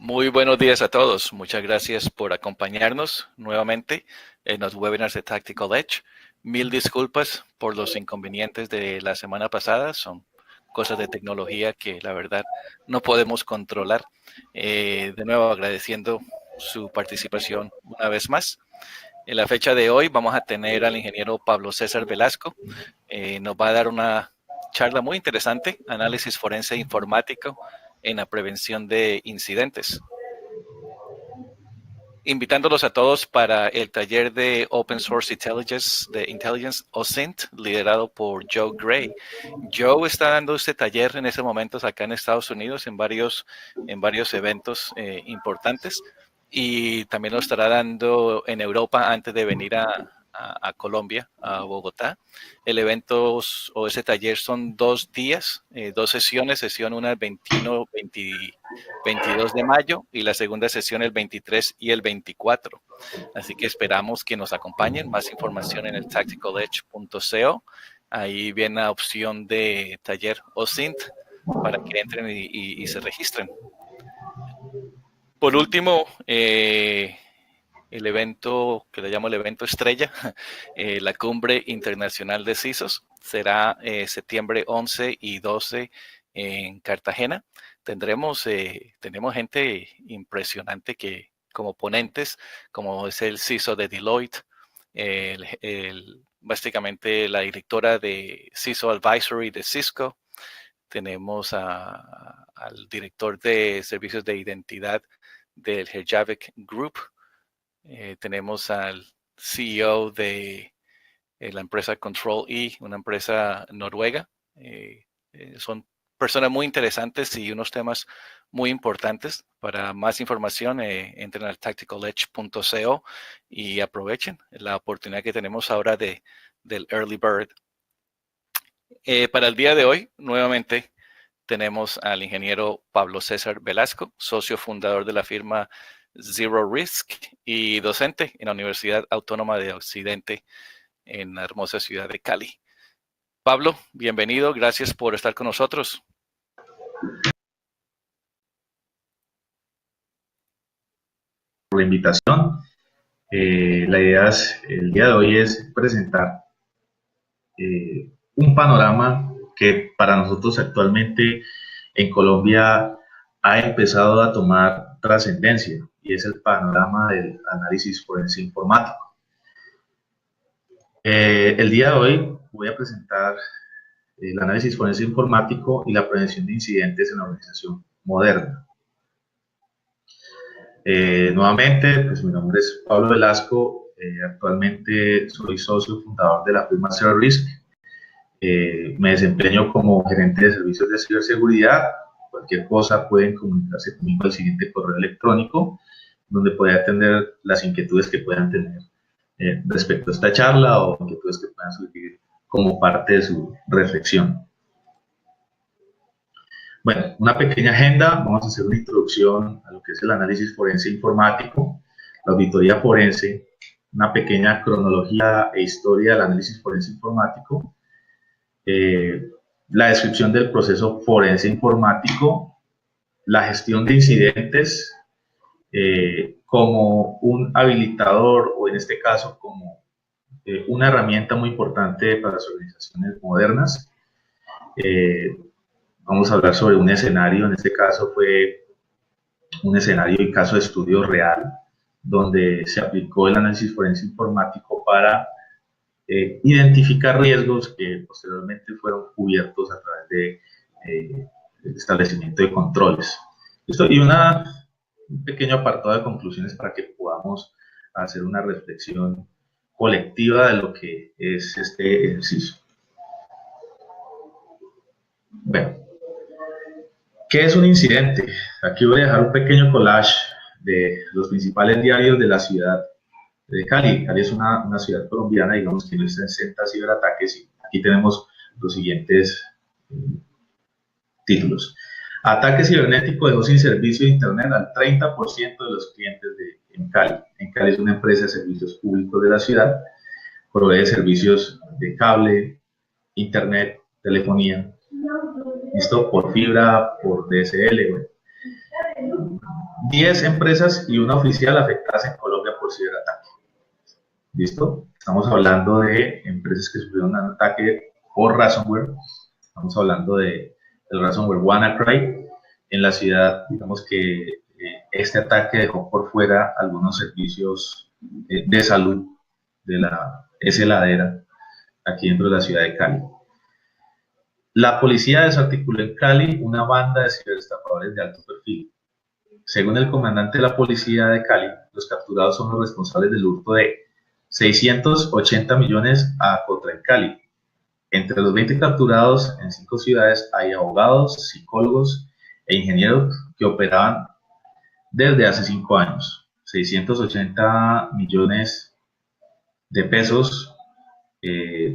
Muy buenos días a todos. Muchas gracias por acompañarnos nuevamente en los webinars de Tactical Edge. Mil disculpas por los inconvenientes de la semana pasada. Son cosas de tecnología que la verdad no podemos controlar. De nuevo agradeciendo su participación una vez más. En la fecha de hoy vamos a tener al ingeniero Pablo César Velasco. Nos va a dar una charla muy interesante, análisis forense informático en la prevención de incidentes. Invitándolos a todos para el taller de Open Source Intelligence OSINT, liderado por Joe Gray. Joe está dando este taller en estos momentos acá en Estados Unidos en varios eventos importantes, y también lo estará dando en Europa antes de venir a Colombia, a Bogotá. El evento o ese taller son 2 días, 2 sesiones, sesión una el 21, 22 de mayo y la segunda sesión el 23 y el 24. Así que esperamos que nos acompañen. Más información en el tacticaledge.co. Ahí viene la opción de taller OSINT para que entren y se registren. Por último, el evento que le llamo el evento estrella, la Cumbre Internacional de CISOs, será septiembre 11 y 12 en Cartagena. Tenemos gente impresionante que como ponentes, como es el CISO de Deloitte, básicamente la directora de CISO Advisory de Cisco. Tenemos al director de servicios de identidad del Herjavec Group. Tenemos al CEO de la empresa Control E, una empresa noruega. Son personas muy interesantes y unos temas muy importantes. Para más información, entren al tacticaledge.co y aprovechen la oportunidad que tenemos ahora del Early Bird. Para el día de hoy, nuevamente, tenemos al ingeniero Pablo César Velasco, socio fundador de la firma Zero Risk y docente en la Universidad Autónoma de Occidente en la hermosa ciudad de Cali. Pablo, bienvenido, gracias por estar con nosotros. Por la invitación. La idea el día de hoy es presentar un panorama que para nosotros actualmente en Colombia ha empezado a tomar trascendencia, y es el panorama del análisis forense informático. El día de hoy voy a presentar el análisis forense informático y la prevención de incidentes en la organización moderna. Nuevamente, pues mi nombre es Pablo Velasco, actualmente soy socio fundador de la firma Zero Risk. Me desempeño como gerente de servicios de ciberseguridad. Cualquier cosa pueden comunicarse conmigo al siguiente correo electrónico, donde pueden atender las inquietudes que puedan tener respecto a esta charla o inquietudes que puedan surgir como parte de su reflexión. Bueno, una pequeña agenda. Vamos a hacer una introducción a lo que es el análisis forense informático, la auditoría forense, una pequeña cronología e historia del análisis forense informático, la descripción del proceso forense informático, la gestión de incidentes como un habilitador, o en este caso como una herramienta muy importante para las organizaciones modernas. Vamos a hablar sobre un escenario, en este caso fue un escenario y caso de estudio real, donde se aplicó el análisis forense informático para identificar riesgos que posteriormente fueron cubiertos a través de el establecimiento de controles. Y un pequeño apartado de conclusiones para que podamos hacer una reflexión colectiva de lo que es este ejercicio. Bueno, ¿qué es un incidente? Aquí voy a dejar un pequeño collage de los principales diarios de la ciudad de Cali. Cali es una ciudad colombiana, digamos, que no está exenta a ciberataques, y aquí tenemos los siguientes títulos. Ataque cibernético dejó sin servicio de Internet al 30% de los clientes en Cali. En Cali es una empresa de servicios públicos de la ciudad, provee servicios de cable, Internet, telefonía, ¿listo? Por fibra, por DSL. Bueno. 10 empresas y una oficial afectadas en Colombia por ciberataque. ¿Listo? Estamos hablando de empresas que sufrieron un ataque por ransomware. Estamos hablando del ransomware WannaCry. En la ciudad, digamos que este ataque dejó por fuera algunos servicios de salud de la ladera aquí dentro de la ciudad de Cali. La policía desarticuló en Cali una banda de ciberestafadores de alto perfil. Según el comandante de la policía de Cali, los capturados son los responsables del hurto de 680 millones a Cotra en Cali. Entre los 20 capturados en 5 ciudades hay abogados, psicólogos e ingenieros que operaban desde hace 5 años. 680 millones de pesos,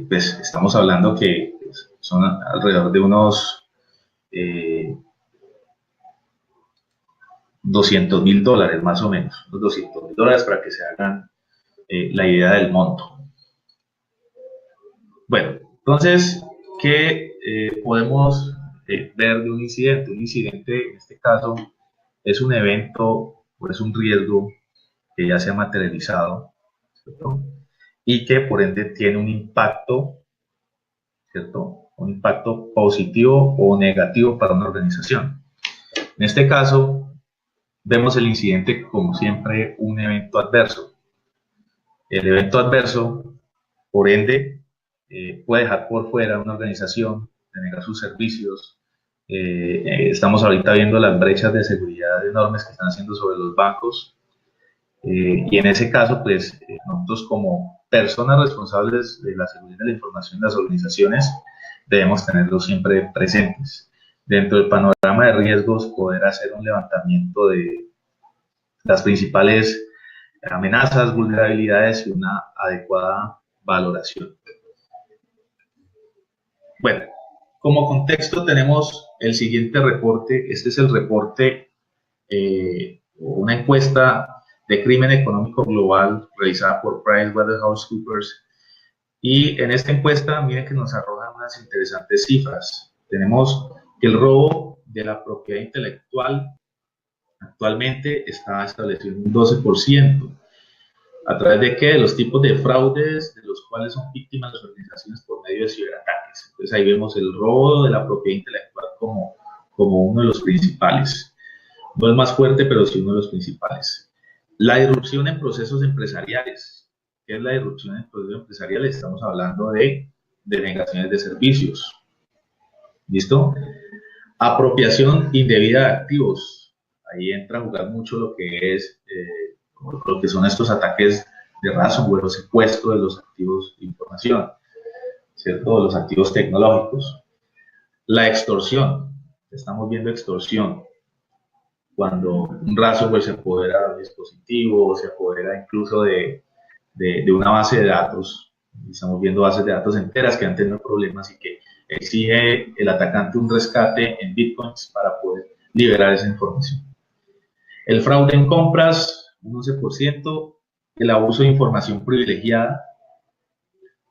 pues estamos hablando que son alrededor de unos $200.000 más o menos, unos $200.000 para que se hagan la idea del monto. Bueno, entonces, ¿qué podemos ver de un incidente? Un incidente, en este caso, es un evento o es un riesgo que ya se ha materializado, ¿cierto? Y que por ende tiene un impacto, ¿cierto? Un impacto positivo o negativo para una organización. En este caso, vemos el incidente como siempre un evento adverso. El evento adverso, por ende, puede dejar por fuera una organización, denegar sus servicios. Estamos ahorita viendo las brechas de seguridad enormes que están haciendo sobre los bancos. Y en ese caso, pues, nosotros como personas responsables de la seguridad de la información de las organizaciones, debemos tenerlos siempre presentes. Dentro del panorama de riesgos, poder hacer un levantamiento de las principales amenazas, vulnerabilidades y una adecuada valoración. Bueno, como contexto tenemos el siguiente reporte. Este es el reporte, una encuesta de crimen económico global realizada por PricewaterhouseCoopers. Y en esta encuesta, miren que nos arrojan unas interesantes cifras. Tenemos que el robo de la propiedad intelectual actualmente está establecido en un 12%. ¿A través de qué? De los tipos de fraudes de los cuales son víctimas las organizaciones por medio de ciberataques. Entonces ahí vemos el robo de la propiedad intelectual como uno de los principales. No el más fuerte, pero sí uno de los principales. La irrupción en procesos empresariales. ¿Qué es la irrupción en procesos empresariales? Estamos hablando de denegaciones de servicios. ¿Listo? Apropiación indebida de activos. Ahí entra a jugar mucho lo que es lo que son estos ataques de ransomware o secuestro de los activos de información, ¿cierto? De los activos tecnológicos. La extorsión. Estamos viendo extorsión. Cuando un ransomware se apodera de un dispositivo, se apodera incluso de una base de datos. Estamos viendo bases de datos enteras que han tenido problemas y que exige el atacante un rescate en bitcoins para poder liberar esa información. El fraude en compras, un 11%, el abuso de información privilegiada,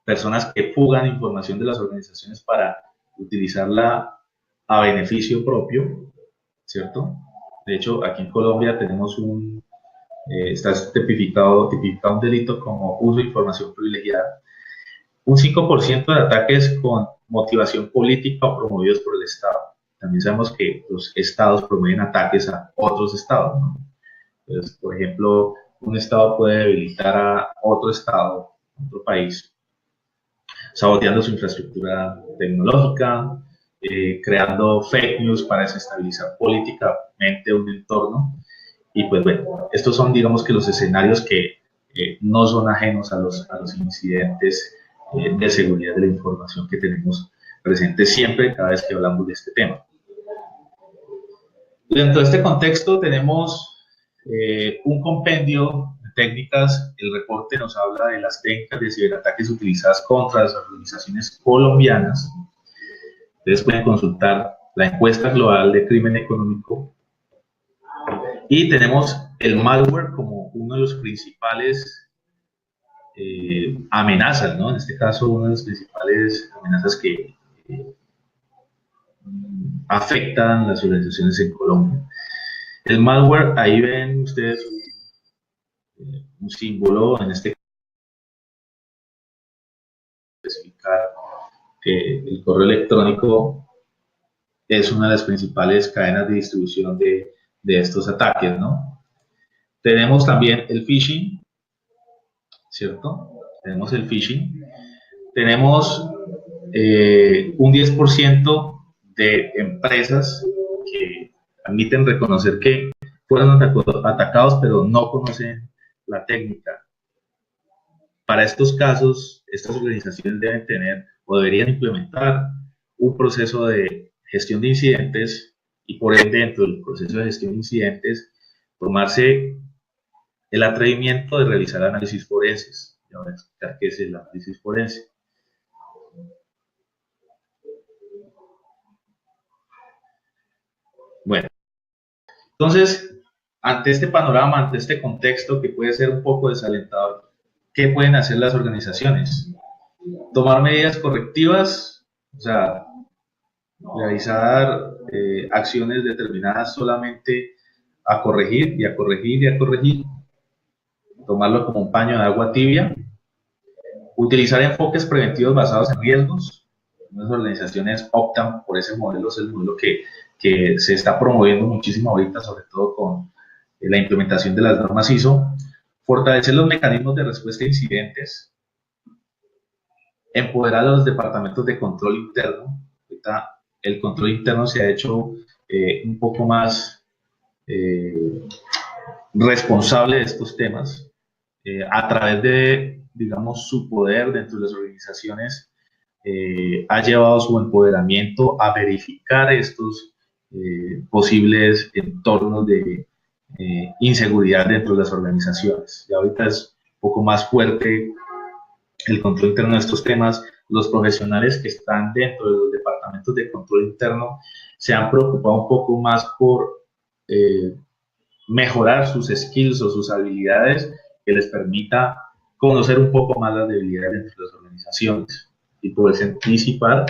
personas que fugan información de las organizaciones para utilizarla a beneficio propio, ¿cierto? De hecho, aquí en Colombia tenemos está tipificado un delito como uso de información privilegiada. Un 5% de ataques con motivación política o promovidos por el Estado. También sabemos que los estados promueven ataques a otros estados, ¿no? Entonces, por ejemplo, un estado puede debilitar a otro estado, otro país, saboteando su infraestructura tecnológica, creando fake news para desestabilizar políticamente un entorno. Y pues bueno, estos son, digamos que los escenarios que no son ajenos a los incidentes de seguridad de la información que tenemos presentes siempre cada vez que hablamos de este tema. Dentro de este contexto tenemos un compendio de técnicas. El reporte nos habla de las técnicas de ciberataques utilizadas contra las organizaciones colombianas. Ustedes pueden consultar la encuesta global de crimen económico. Y tenemos el malware como uno de los principales amenazas, ¿no? En este caso, una de las principales amenazas que afectan las organizaciones en Colombia. El malware, ahí ven ustedes un símbolo, en este caso, especificar que el correo electrónico es una de las principales cadenas de distribución de estos ataques, ¿no? Tenemos también el phishing, ¿cierto? Tenemos el phishing. Tenemos un 10% de empresas que admiten reconocer que fueron atacados, pero no conocen la técnica. Para estos casos, estas organizaciones deben tener o deberían implementar un proceso de gestión de incidentes y por ende dentro del proceso de gestión de incidentes tomarse el atrevimiento de realizar análisis forenses. Ya voy a explicar qué es el análisis forense. Bueno, entonces, ante este panorama, ante este contexto que puede ser un poco desalentador, ¿qué pueden hacer las organizaciones? Tomar medidas correctivas, o sea, realizar acciones determinadas solamente a corregir y a corregir y a corregir, tomarlo como un paño de agua tibia, utilizar enfoques preventivos basados en riesgos. Las organizaciones optan por ese modelo, es el modelo que se está promoviendo muchísimo ahorita, sobre todo con la implementación de las normas ISO. Fortalecer los mecanismos de respuesta a incidentes, empoderar a los departamentos de control interno. Ahorita el control interno se ha hecho un poco más responsable de estos temas a través de, digamos, su poder dentro de las organizaciones. Ha llevado su empoderamiento a verificar estos posibles entornos de inseguridad dentro de las organizaciones. Y ahorita es un poco más fuerte el control interno de estos temas. Los profesionales que están dentro de los departamentos de control interno se han preocupado un poco más por mejorar sus skills o sus habilidades que les permita conocer un poco más las debilidades dentro de las organizaciones y poderse anticipar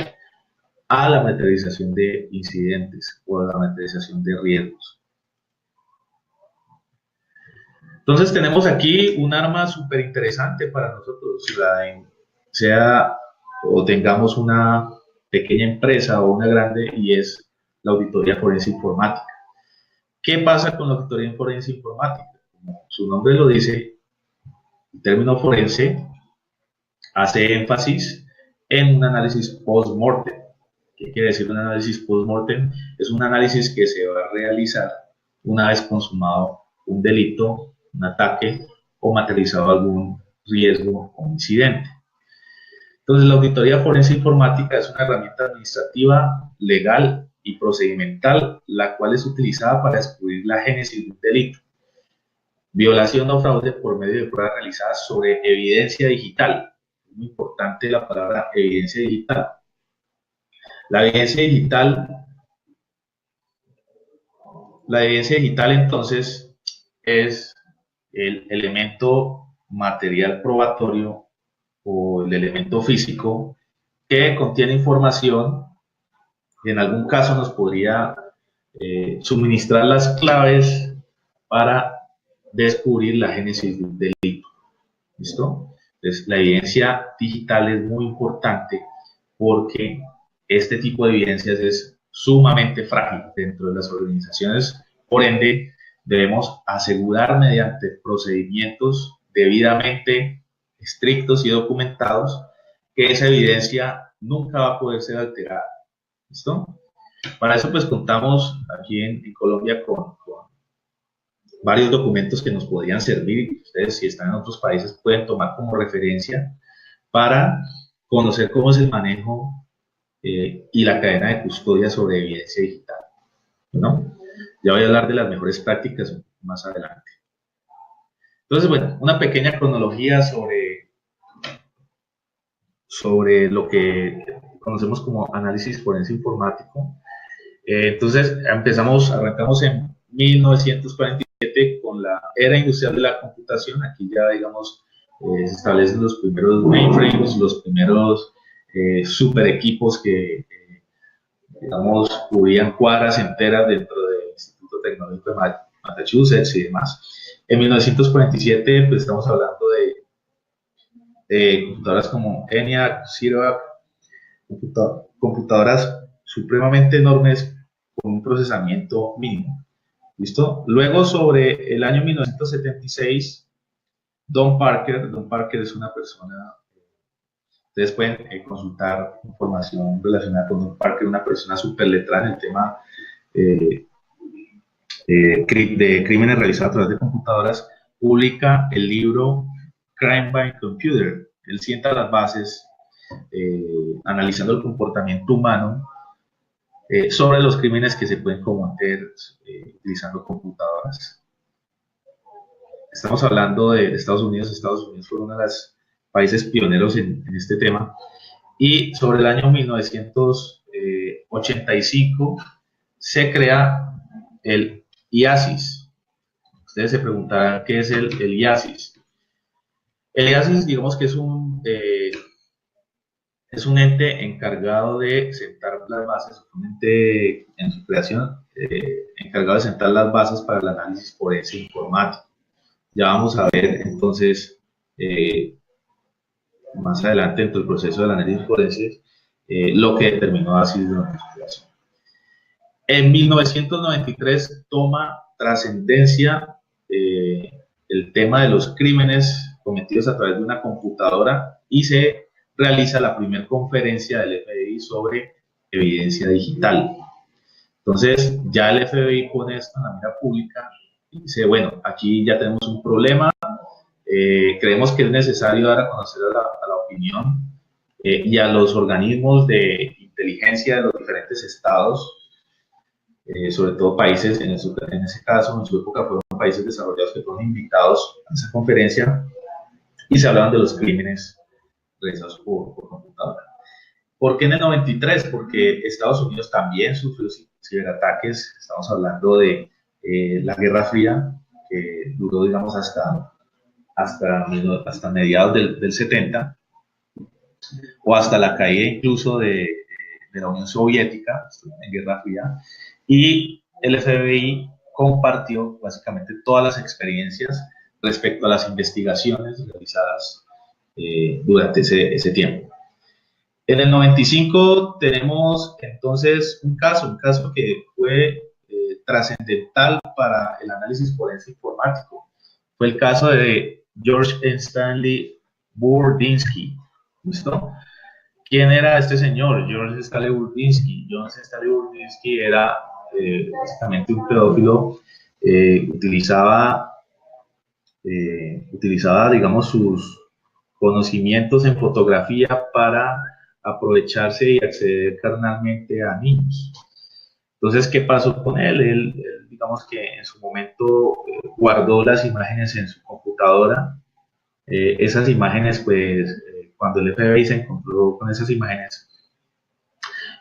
a la materialización de incidentes o a la materialización de riesgos. Entonces tenemos aquí un arma súper interesante para nosotros, sea o tengamos una pequeña empresa o una grande, y es la auditoría forense informática. ¿Qué pasa con la auditoría forense informática? Como su nombre lo dice, el término forense hace énfasis en un análisis post-mortem. ¿Qué quiere decir un análisis post-mortem? Es un análisis que se va a realizar una vez consumado un delito, un ataque o materializado algún riesgo o incidente. Entonces, la auditoría forense informática es una herramienta administrativa, legal y procedimental, la cual es utilizada para descubrir la génesis de un delito, violación o fraude por medio de pruebas realizadas sobre evidencia digital. Es muy importante la palabra evidencia digital. La evidencia digital entonces es el elemento material probatorio o el elemento físico que contiene información y en algún caso nos podría suministrar las claves para descubrir la génesis de un delito. ¿Listo? Entonces, la evidencia digital es muy importante porque este tipo de evidencias es sumamente frágil dentro de las organizaciones, por ende debemos asegurar mediante procedimientos debidamente estrictos y documentados que esa evidencia nunca va a poder ser alterada. ¿Listo? Para eso pues contamos aquí en Colombia con varios documentos que nos podrían servir. Ustedes, si están en otros países, pueden tomar como referencia para conocer cómo es el manejo y la cadena de custodia sobre evidencia digital, ¿no? Ya voy a hablar de las mejores prácticas más adelante. Entonces, bueno, una pequeña cronología sobre lo que conocemos como análisis forense informático. Entonces, arrancamos en 1947 con la era industrial de la computación. Aquí ya, digamos, se establecen los primeros mainframes, los primeros super equipos que, digamos, cubrían cuadras enteras dentro del Instituto Tecnológico de Massachusetts y demás. En 1947, pues estamos hablando de computadoras como ENIAC, CIROC, computadoras supremamente enormes con un procesamiento mínimo. ¿Listo? Luego, sobre el año 1976, Don Parker es una persona, ustedes pueden consultar información relacionada con Don Parker, una persona súper letrada en el tema de crímenes realizados a través de computadoras, publica el libro Crime by Computer. Él sienta las bases analizando el comportamiento humano sobre los crímenes que se pueden cometer utilizando computadoras. Estamos hablando de Estados Unidos. Estados Unidos fue uno de los países pioneros en este tema. Y sobre el año 1985 se crea el IASIS. Ustedes se preguntarán qué es el IASIS. El IASIS, digamos que es un ente encargado de sentar las bases, un ente en su creación encargado de sentar las bases para el análisis forense informático. Ya vamos a ver entonces más adelante dentro del proceso del análisis forense lo que determinó ASIS durante su creación. En 1993 toma trascendencia el tema de los crímenes cometidos a través de una computadora y se realiza la primera conferencia del FBI sobre evidencia digital. Entonces, ya el FBI pone esto en la mira pública y dice, bueno, aquí ya tenemos un problema, creemos que es necesario dar a conocer a la opinión y a los organismos de inteligencia de los diferentes estados, sobre todo países, en ese caso, en su época fueron países desarrollados que fueron invitados a esa conferencia y se hablaban de los crímenes realizados por computadora. ¿Por qué en el 93? Porque Estados Unidos también sufrió ciberataques. Estamos hablando de la Guerra Fría, que duró, digamos, hasta mediados del 70, o hasta la caída incluso de la Unión Soviética, en Guerra Fría, y el FBI compartió básicamente todas las experiencias respecto a las investigaciones realizadas durante ese tiempo. En el 95 tenemos entonces un caso que fue trascendental para el análisis forense informático. Fue el caso de George Stanley Burdinsky. ¿Listo? ¿Quién era este señor? George Stanley Burdinsky. George Stanley Burdinsky era básicamente un pedófilo. Utilizaba, digamos, sus conocimientos en fotografía para aprovecharse y acceder carnalmente a niños. Entonces, ¿qué pasó con él? Él digamos que en su momento guardó las imágenes en su computadora. Esas imágenes, pues, cuando el FBI se encontró con esas imágenes,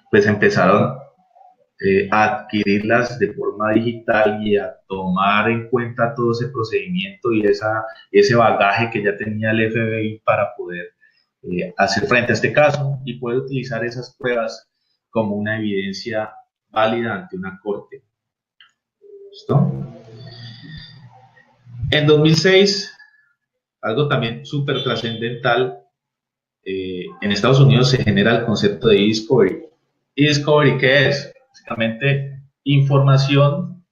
pues empezaron a adquirirlas de forma digital y a tomar en cuenta todo ese procedimiento y ese bagaje que ya tenía el FBI para poder hacer frente a este caso y poder utilizar esas pruebas como una evidencia válida ante una corte. ¿Listo? En 2006, algo también súper trascendental, en Estados Unidos se genera el concepto de e-discovery. ¿E-discovery qué es? Básicamente información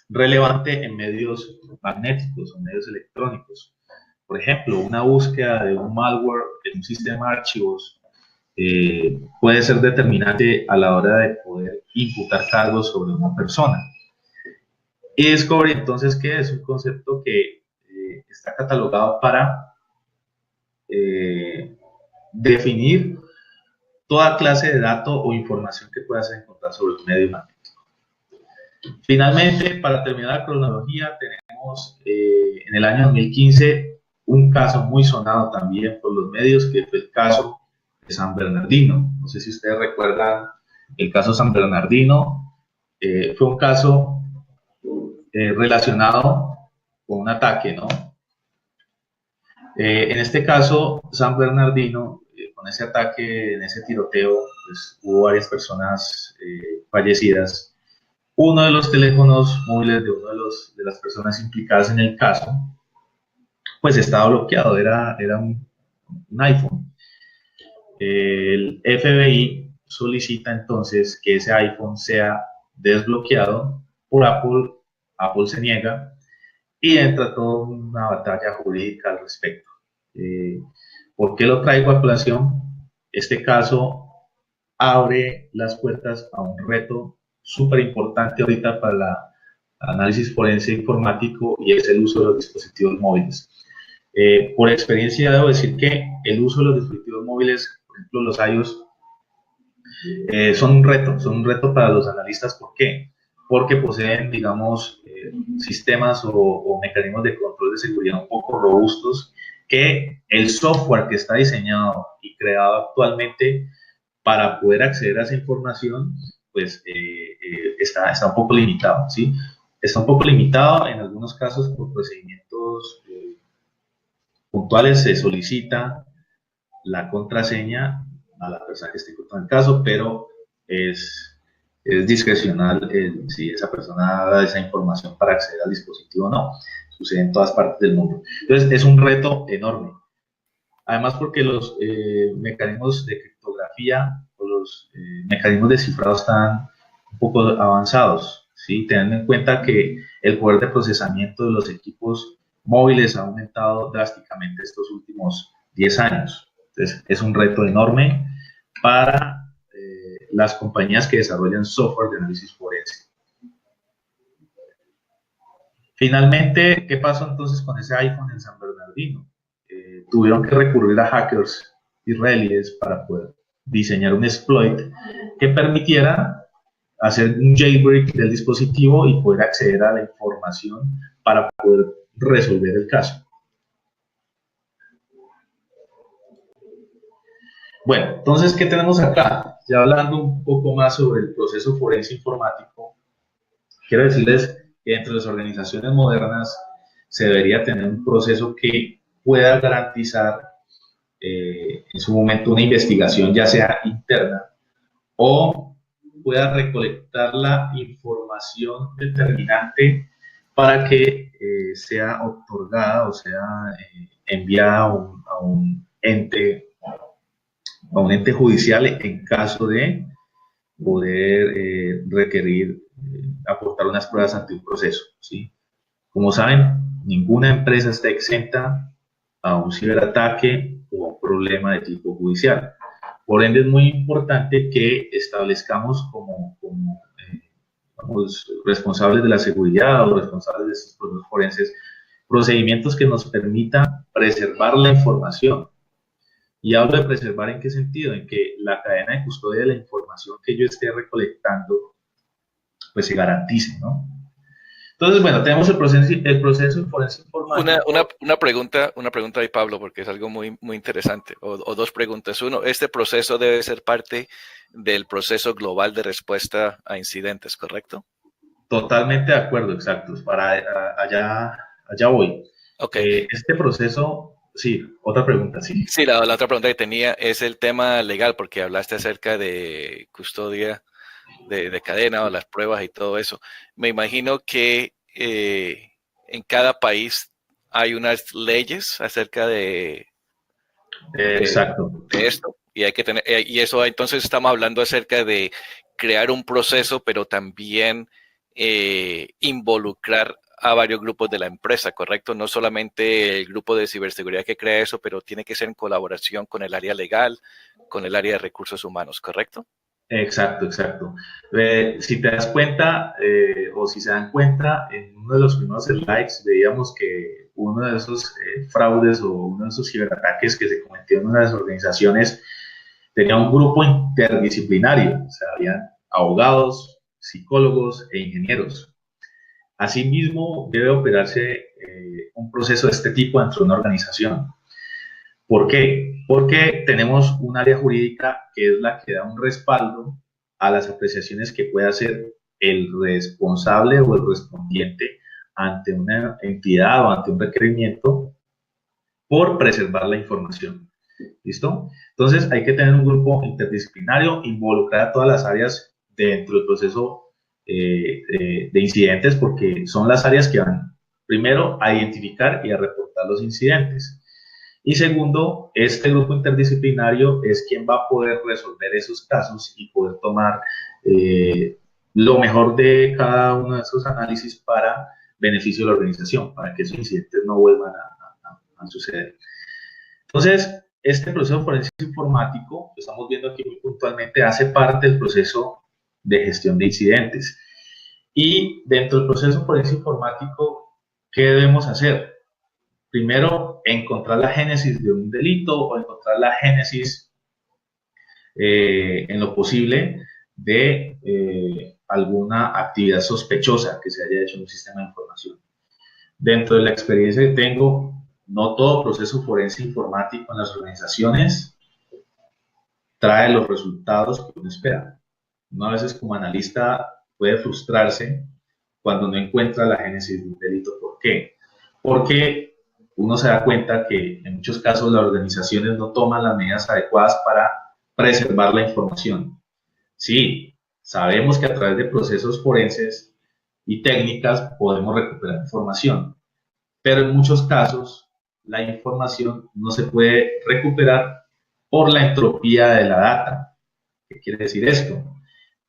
relevante en medios magnéticos o medios electrónicos. Por ejemplo, una búsqueda de un malware en un sistema de archivos puede ser determinante a la hora de poder imputar cargos sobre una persona. E-discovery, entonces, ¿qué es? Un concepto que está catalogado para definir toda clase de dato o información que puedas encontrar sobre un medio magnético. Finalmente, para terminar la cronología, tenemos en el año 2015 un caso muy sonado también por los medios, que fue el caso de San Bernardino. No sé si ustedes recuerdan el caso San Bernardino. Fue un caso relacionado con un ataque, ¿no? En este caso, San Bernardino, con ese ataque, en ese tiroteo, pues, hubo varias personas fallecidas. uno de los teléfonos móviles de de las personas implicadas en el caso, pues estaba bloqueado, era un iPhone. El FBI solicita entonces que ese iPhone sea desbloqueado por Apple. Apple se niega y entra toda una batalla jurídica al respecto. ¿Por qué lo traigo a colación? Este caso abre las puertas a un reto súper importante ahorita para el análisis forense informático, y es el uso de los dispositivos móviles. Por experiencia debo decir que el uso de los dispositivos móviles, por ejemplo los iOS, son un reto para los analistas. ¿Por qué? Porque poseen, digamos, sistemas o mecanismos de control de seguridad un poco robustos, que el software que está diseñado y creado actualmente para poder acceder a esa información, pues está un poco limitado, ¿sí? Está un poco limitado en algunos casos por procedimientos puntuales. Se solicita la contraseña a la persona que esté contando el caso, pero es discrecional si esa persona da esa información para acceder al dispositivo o no. Sucede en todas partes del mundo. Entonces, es un reto enorme. Además, porque los mecanismos de criptografía o los mecanismos de cifrado están un poco avanzados, ¿sí? Teniendo en cuenta que el poder de procesamiento de los equipos móviles ha aumentado drásticamente estos últimos 10 años. Entonces, es un reto enorme para las compañías que desarrollan software de análisis forense. Finalmente, ¿qué pasó entonces con ese iPhone en San Bernardino? Tuvieron que recurrir a hackers israelíes para poder diseñar un exploit que permitiera hacer un jailbreak del dispositivo y poder acceder a la información para poder resolver el caso. Bueno, entonces, ¿qué tenemos acá? Ya hablando un poco más sobre el proceso forense informático, quiero decirles que entre las organizaciones modernas se debería tener un proceso que pueda garantizar en su momento una investigación, ya sea interna, o pueda recolectar la información determinante para que sea otorgada o sea enviada a un ente judicial en caso de poder requerir aportar unas pruebas ante un proceso, ¿sí? Como saben, ninguna empresa está exenta a un ciberataque o a un problema de tipo judicial. Por ende, es muy importante que establezcamos como responsables de la seguridad o responsables de estos procesos forenses procedimientos que nos permitan preservar la información. Y hablo de preservar en qué sentido, en que la cadena de custodia de la información que yo esté recolectando pues se garantice, ¿no? Entonces, bueno, tenemos el proceso forense informático. Una pregunta ahí, Pablo, porque es algo muy, muy interesante, o dos preguntas. Uno, este proceso debe ser parte del proceso global de respuesta a incidentes, ¿correcto? Totalmente de acuerdo, exacto. Allá voy. Okay. Este proceso, sí, otra pregunta, sí. Sí, la otra pregunta que tenía es el tema legal, porque hablaste acerca de custodia de cadena o las pruebas y todo eso. Me imagino que en cada país hay unas leyes acerca Exacto. de esto, y hay que tener, y eso entonces estamos hablando acerca de crear un proceso, pero también involucrar a varios grupos de la empresa, ¿correcto? No solamente el grupo de ciberseguridad que crea eso, pero tiene que ser en colaboración con el área legal, con el área de recursos humanos, ¿correcto? Exacto, exacto. Si te das cuenta, o si se dan cuenta, en uno de los primeros slides veíamos que uno de esos fraudes o uno de esos ciberataques que se cometió en una de las organizaciones tenía un grupo interdisciplinario, o sea, habían abogados, psicólogos e ingenieros. Asimismo, debe operarse un proceso de este tipo dentro de una organización. ¿Por qué? Porque tenemos un área jurídica que es la que da un respaldo a las apreciaciones que pueda hacer el responsable o el respondiente ante una entidad o ante un requerimiento por preservar la información. ¿Listo? Entonces hay que tener un grupo interdisciplinario, involucrar a todas las áreas dentro del proceso de incidentes, porque son las áreas que van primero a identificar y a reportar los incidentes. Y segundo, este grupo interdisciplinario es quien va a poder resolver esos casos y poder tomar lo mejor de cada uno de esos análisis para beneficio de la organización, para que esos incidentes no vuelvan a suceder. Entonces, este proceso forense informático, que estamos viendo aquí muy puntualmente, hace parte del proceso de gestión de incidentes. Y dentro del proceso forense informático, ¿qué debemos hacer? Primero, encontrar la génesis de un delito o encontrar la génesis, en lo posible, de alguna actividad sospechosa que se haya hecho en un sistema de información. Dentro de la experiencia que tengo, no todo proceso forense informático en las organizaciones trae los resultados que uno espera. Uno a veces como analista puede frustrarse cuando no encuentra la génesis de un delito. ¿Por qué? Porque uno se da cuenta que en muchos casos las organizaciones no toman las medidas adecuadas para preservar la información. Sí, sabemos que a través de procesos forenses y técnicas podemos recuperar información, pero en muchos casos la información no se puede recuperar por la entropía de la data. ¿Qué quiere decir esto?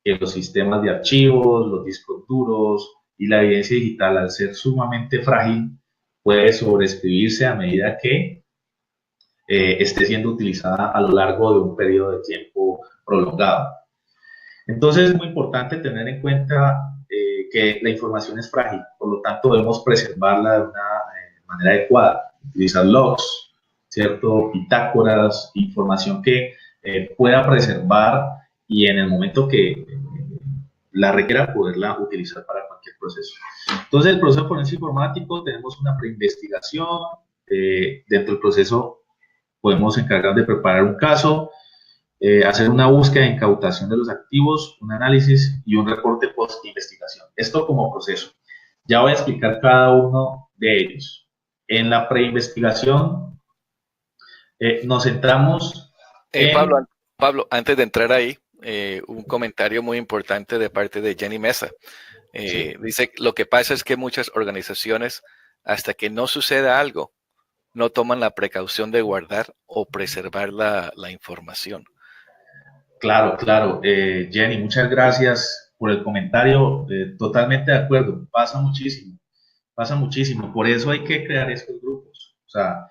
Que los sistemas de archivos, los discos duros y la evidencia digital, al ser sumamente frágil, puede sobreescribirse a medida que esté siendo utilizada a lo largo de un periodo de tiempo prolongado. Entonces es muy importante tener en cuenta que la información es frágil, por lo tanto debemos preservarla de una manera adecuada, utilizar logs, ¿cierto? Bitácoras, información que pueda preservar y en el momento que la requiera poderla utilizar para cualquier proceso. Entonces el proceso forense informático tenemos una preinvestigación, dentro del proceso podemos encargar de preparar un caso, hacer una búsqueda de incautación de los activos, un análisis y un reporte post-investigación. Esto como proceso. Ya voy a explicar cada uno de ellos. En la preinvestigación nos centramos en... Pablo, antes de entrar ahí, un comentario muy importante de parte de Jenny Mesa. Sí. Dice, lo que pasa es que muchas organizaciones, hasta que no suceda algo, no toman la precaución de guardar o preservar la información. Claro, claro. Jenny, muchas gracias por el comentario. Totalmente de acuerdo. Pasa muchísimo. Pasa muchísimo. Por eso hay que crear estos grupos. O sea,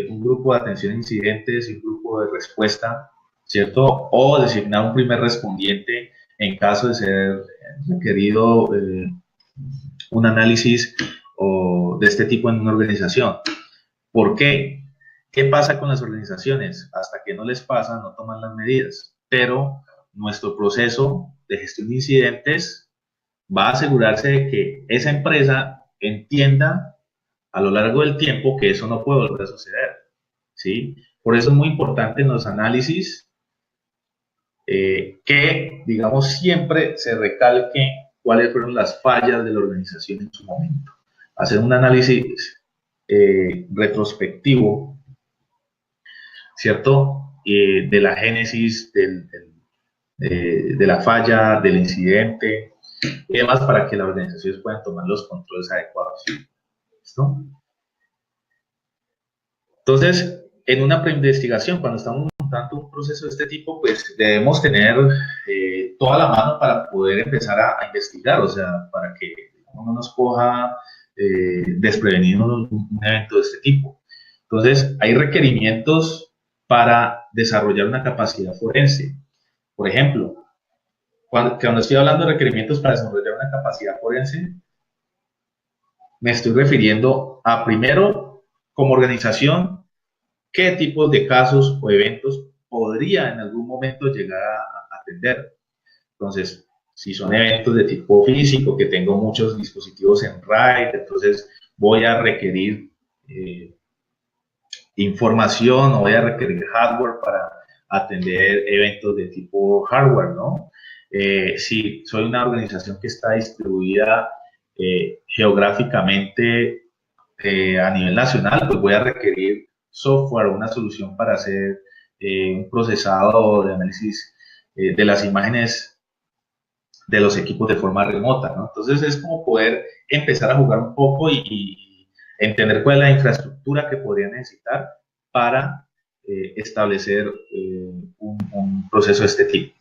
un grupo de atención a incidentes y un grupo de respuesta, ¿cierto? O designar un primer respondiente en caso de ser requerido un análisis o de este tipo en una organización. ¿Por qué? ¿Qué pasa con las organizaciones? Hasta que no les pasa, no toman las medidas. Pero nuestro proceso de gestión de incidentes va a asegurarse de que esa empresa entienda a lo largo del tiempo que eso no puede volver a suceder, ¿sí? Por eso es muy importante en los análisis que, digamos, siempre se recalque cuáles fueron las fallas de la organización en su momento. Hacer un análisis retrospectivo, ¿cierto? De la génesis de la falla, del incidente y demás para que las organizaciones puedan tomar los controles adecuados. ¿Listo? Entonces, en una preinvestigación, cuando estamos montando un proceso de este tipo, pues debemos tener toda la mano para poder empezar a investigar, o sea, para que no nos coja desprevenidos un evento de este tipo. Entonces, hay requerimientos para desarrollar una capacidad forense. Por ejemplo, cuando estoy hablando de requerimientos para desarrollar una capacidad forense, me estoy refiriendo a, primero, como organización, qué tipos de casos o eventos podría en algún momento llegar a atender. Entonces, si son eventos de tipo físico, que tengo muchos dispositivos en RAID, entonces voy a requerir información o voy a requerir hardware para atender eventos de tipo hardware, ¿no? Si soy una organización que está distribuida geográficamente a nivel nacional, pues voy a requerir software o una solución para hacer un procesado de análisis de las imágenes de los equipos de forma remota, ¿no? Entonces es como poder empezar a jugar un poco y entender cuál es la infraestructura que podría necesitar para establecer un proceso de este tipo.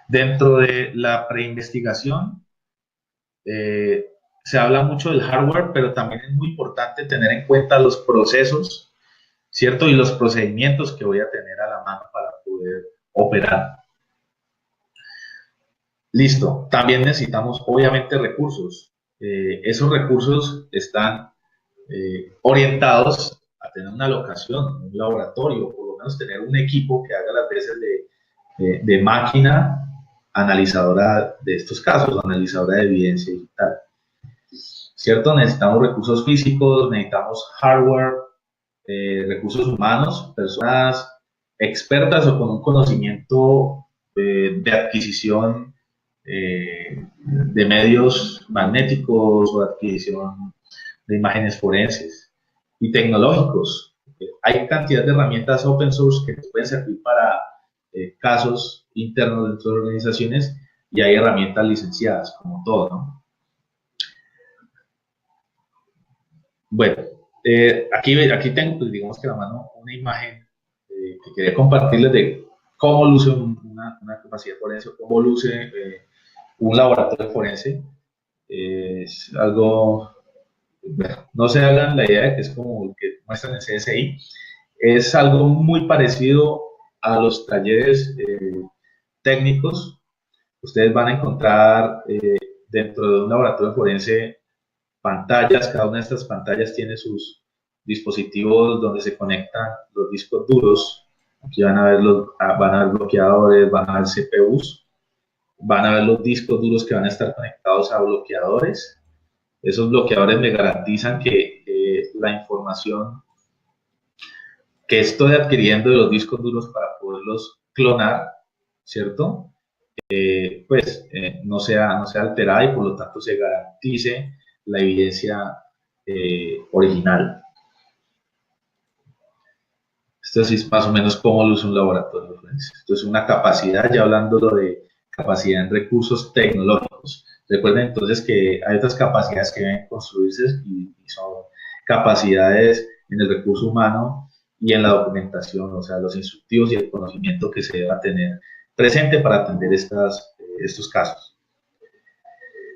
Dentro de la preinvestigación, se habla mucho del hardware, pero también es muy importante tener en cuenta los procesos, ¿cierto? Y los procedimientos que voy a tener a la mano para poder operar. Listo. También necesitamos, obviamente, recursos. Esos recursos están orientados a tener una locación, un laboratorio, por lo menos tener un equipo que haga las veces de máquina analizadora de estos casos, analizadora de evidencia digital. ¿Cierto? Necesitamos recursos físicos, necesitamos hardware, recursos humanos, personas expertas o con un conocimiento de adquisición de medios magnéticos o de adquisición de imágenes forenses y tecnológicos. Hay cantidad de herramientas open source que nos pueden servir para casos internos dentro de organizaciones y hay herramientas licenciadas, como todo, ¿no? Bueno, aquí tengo, pues, digamos que a la mano una imagen que quería compartirles de cómo luce una capacidad forense, cómo luce un laboratorio forense. Es algo, bueno, no se hagan la idea de que es como el que muestran en CSI, es algo muy parecido a los talleres técnicos. Ustedes van a encontrar dentro de un laboratorio forense pantallas, cada una de estas pantallas tiene sus dispositivos donde se conectan los discos duros. Aquí van a ver, van a ver bloqueadores, van a ver CPUs, van a ver los discos duros que van a estar conectados a bloqueadores. Esos bloqueadores me garantizan que la información que estoy adquiriendo de los discos duros para poderlos clonar, ¿cierto? No sea alterada y por lo tanto se garantice la evidencia original. Esto es más o menos cómo lo usa un laboratorio forense. Esto es una capacidad, ya hablando de capacidad en recursos tecnológicos. Recuerden entonces que hay otras capacidades que deben construirse y son capacidades en el recurso humano y en la documentación, o sea, los instructivos y el conocimiento que se deba tener presente para atender estos casos.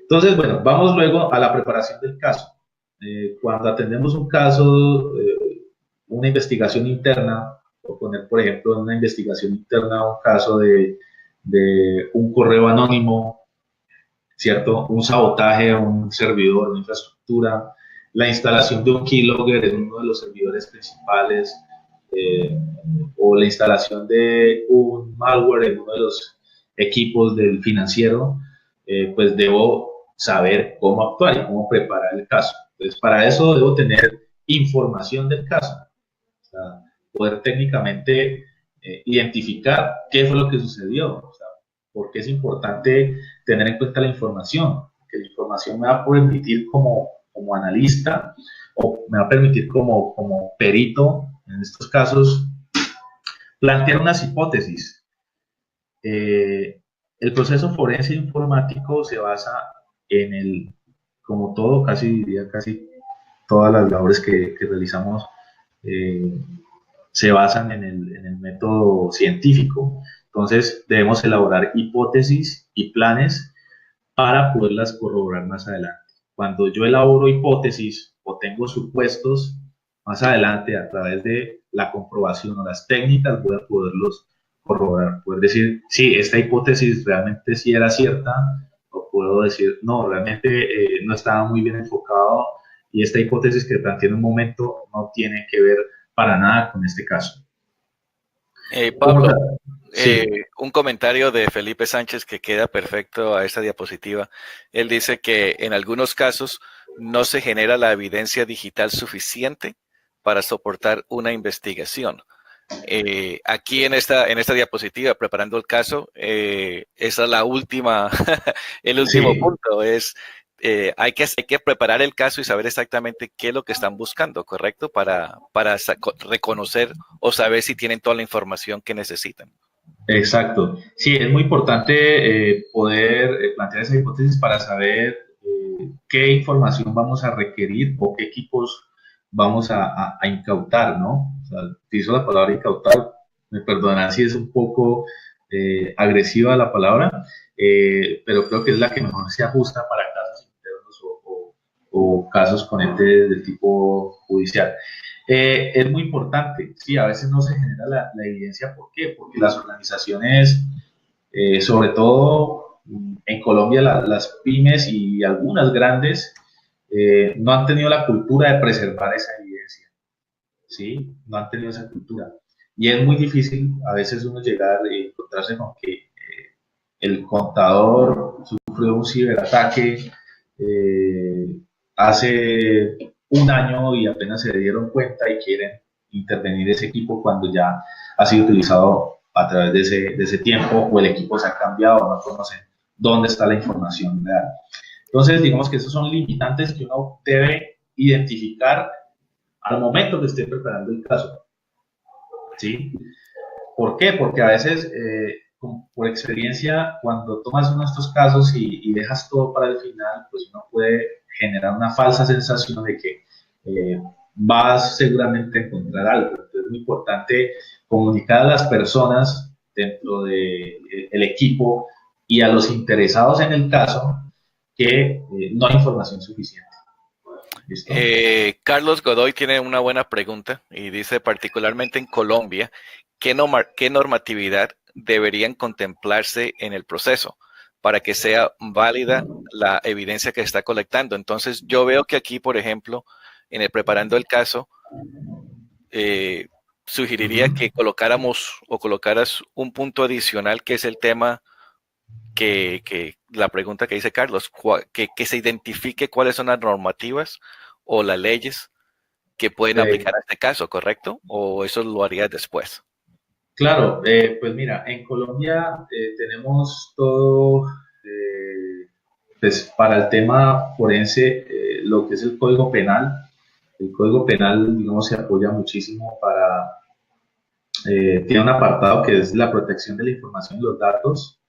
Entonces, bueno, vamos luego a la preparación del caso. Cuando atendemos un caso, una investigación interna, o poner, por ejemplo, una investigación interna un caso de un correo anónimo, ¿cierto? Un sabotaje a un servidor, una infraestructura, la instalación de un keylogger en uno de los servidores principales, o la instalación de un malware en uno de los equipos del financiero, pues debo saber cómo actuar y cómo preparar el caso. Entonces, para eso debo tener información del caso, o sea, poder técnicamente identificar qué fue lo que sucedió, o sea, porque es importante tener en cuenta la información, que la información me va a permitir como analista o me va a permitir como perito en estos casos plantear unas hipótesis. El proceso forense informático se basa como todo, casi todas las labores que realizamos se basan en el método científico. Entonces debemos elaborar hipótesis y planes para poderlas corroborar más adelante. Cuando yo elaboro hipótesis o tengo supuestos, más adelante a través de la comprobación o las técnicas voy a poderlos corroborar, poder decir, sí, esta hipótesis realmente sí era cierta, o puedo decir, no, realmente no estaba muy bien enfocado y esta hipótesis que planteé en un momento no tiene que ver para nada con este caso. Pablo, sí. un comentario de Felipe Sánchez que queda perfecto a esta diapositiva. Él dice que en algunos casos no se genera la evidencia digital suficiente para soportar una investigación. Aquí en esta diapositiva, preparando el caso, esa es la última, el último punto es hay que preparar el caso y saber exactamente qué es lo que están buscando, ¿correcto? Para reconocer o saber si tienen toda la información que necesitan. Exacto. Sí, es muy importante poder plantear esa hipótesis para saber qué información vamos a requerir o qué equipos vamos a incautar, ¿no? O sea, utilizo la palabra incautar, me perdonarán si es un poco agresiva la palabra, pero creo que es la que mejor se ajusta para casos internos o casos con entes del tipo judicial. Es muy importante, sí, a veces no se genera la evidencia. ¿Por qué? Porque las organizaciones, sobre todo en Colombia, las pymes y algunas grandes, no han tenido la cultura de preservar esa evidencia, ¿sí? No han tenido esa cultura. Y es muy difícil a veces uno llegar y encontrarse con que el contador sufrió un ciberataque hace un año y apenas se dieron cuenta y quieren intervenir ese equipo cuando ya ha sido utilizado a través de ese tiempo o el equipo se ha cambiado o no conocen dónde está la información real. Entonces, digamos que esos son limitantes que uno debe identificar al momento que esté preparando el caso. ¿Sí? ¿Por qué? Porque a veces, por experiencia, cuando tomas uno de estos casos y dejas todo para el final, pues uno puede generar una falsa sensación de que vas seguramente a encontrar algo. Entonces es muy importante comunicar a las personas dentro del equipo y a los interesados en el caso que no hay información suficiente. ¿Listo? Carlos Godoy tiene una buena pregunta y dice, particularmente en Colombia, ¿qué normatividad deberían contemplarse en el proceso para que sea válida la evidencia que está colectando? Entonces, yo veo que aquí, por ejemplo, preparando el caso, eh, Uh sugeriría -huh. que colocáramos o colocaras un punto adicional que es el tema que la pregunta que dice Carlos, que se identifique cuáles son las normativas o las leyes que pueden aplicar a este caso, ¿correcto? ¿O eso lo haría después? Claro, pues mira, en Colombia tenemos todo, pues para el tema forense, lo que es el Código Penal. El Código Penal, digamos, se apoya muchísimo tiene un apartado que es la protección de la información y los datos.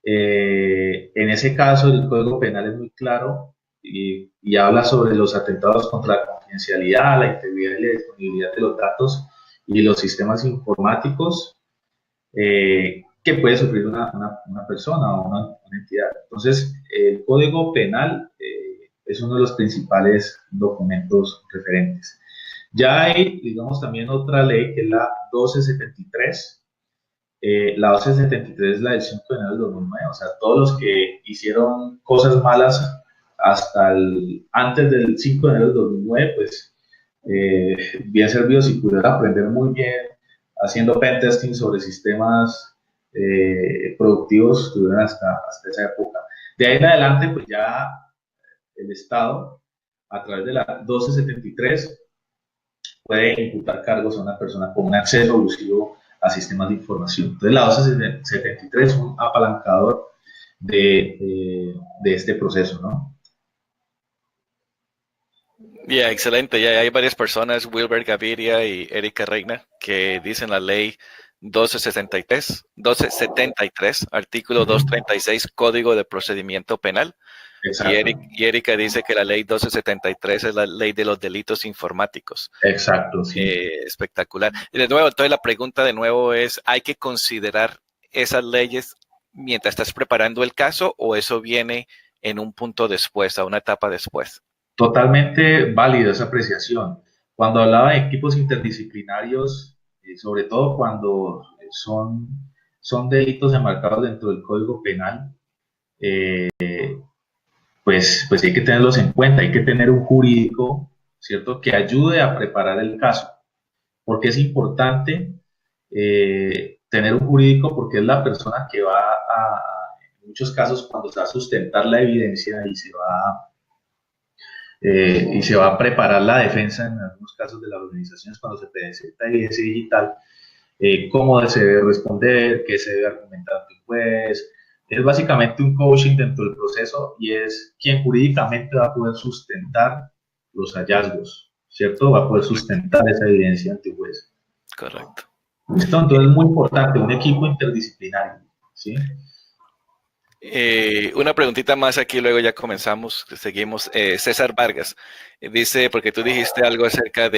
En ese caso, el Código Penal es muy claro y habla sobre los atentados contra la confidencialidad, la integridad y la disponibilidad de los datos y los sistemas informáticos que puede sufrir una persona o una entidad. Entonces, el Código Penal es uno de los principales documentos referentes. Ya hay, digamos, también otra ley que es la 1273. La 1273 es la del 5 de enero del 2009, o sea, todos los que hicieron cosas malas antes del 5 de enero del 2009, pues bien servidos si pudieran aprender muy bien haciendo pentesting sobre sistemas productivos, estuvieron hasta esa época. De ahí en adelante, pues ya el Estado, a través de la 1273, puede imputar cargos a una persona con un acceso abusivo a sistemas de información. Entonces, la 1273 es un apalancador de este proceso, ¿no? Yeah, excelente. Ya hay varias personas, Wilber Gaviria y Erika Reina, que dicen la ley 1273, artículo 236, Código de Procedimiento Penal. Exacto. Y Erika dice que la ley 1273 es la ley de los delitos informáticos. Exacto, sí. Espectacular. Y de nuevo, entonces la pregunta de nuevo es, ¿hay que considerar esas leyes mientras estás preparando el caso o eso viene en un punto después, a una etapa después? Totalmente válida esa apreciación. Cuando hablaba de equipos interdisciplinarios, sobre todo cuando son delitos enmarcados dentro del Código Penal, pues hay que tenerlos en cuenta, hay que tener un jurídico, ¿cierto?, que ayude a preparar el caso, porque es importante tener un jurídico porque es la persona que en muchos casos, cuando se va a sustentar la evidencia y se va a preparar la defensa en algunos casos de las organizaciones cuando se presenta evidencia digital, cómo se debe responder, qué se debe argumentar ante un juez. Es básicamente un coaching dentro del proceso y es quien jurídicamente va a poder sustentar los hallazgos, ¿cierto? Va a poder Correcto. sustentar esa evidencia ante un juez. Correcto. ¿Listo? Entonces es muy importante, un equipo interdisciplinario, ¿sí? Una preguntita más aquí, luego ya comenzamos, seguimos. César Vargas dice, porque tú dijiste algo acerca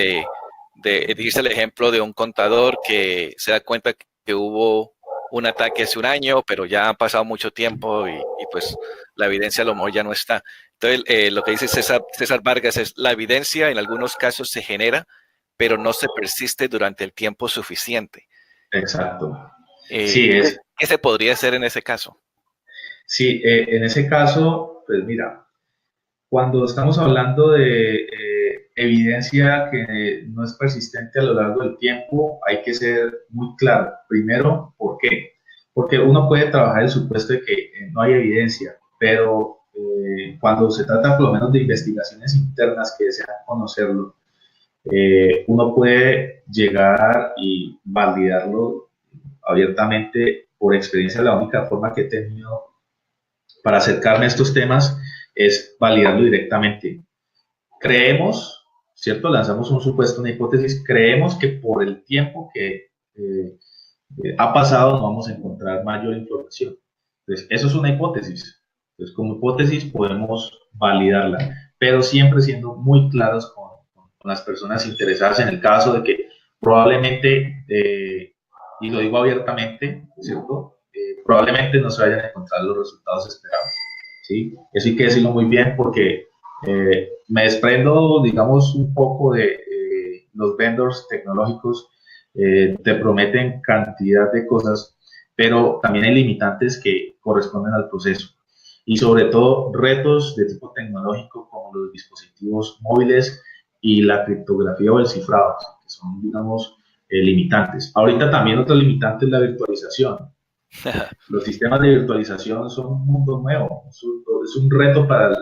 dijiste el ejemplo de un contador que se da cuenta que hubo un ataque hace un año, pero ya ha pasado mucho tiempo y pues la evidencia a lo mejor ya no está. Entonces, lo que dice César Vargas es, la evidencia en algunos casos se genera, pero no se persiste durante el tiempo suficiente. Exacto. Sí, ¿Qué se podría hacer en ese caso? sí, en ese caso, pues mira, cuando estamos hablando de evidencia que no es persistente a lo largo del tiempo, hay que ser muy claro. Primero, ¿por qué? Porque uno puede trabajar el supuesto de que no hay evidencia, pero cuando se trata por lo menos de investigaciones internas que desean conocerlo, uno puede llegar y validarlo abiertamente por experiencia. La única forma que he tenido para acercarme a estos temas es validarlo directamente. Creemos, ¿cierto? Lanzamos un supuesto, una hipótesis, creemos que por el tiempo que ha pasado no vamos a encontrar mayor información. Entonces, eso es una hipótesis. Entonces, como hipótesis podemos validarla, pero siempre siendo muy claros con las personas interesadas en el caso de que probablemente, y lo digo abiertamente, ¿cierto? Probablemente no se vayan a encontrar los resultados esperados. ¿Sí? Eso hay que decirlo muy bien porque me desprendo, digamos, un poco de los vendors tecnológicos. Te prometen cantidad de cosas, pero también hay limitantes que corresponden al proceso. Y sobre todo retos de tipo tecnológico como los dispositivos móviles y la criptografía o el cifrado, que son, digamos, limitantes. Ahorita también otra limitante es la virtualización. Los sistemas de virtualización son un mundo nuevo, es un reto para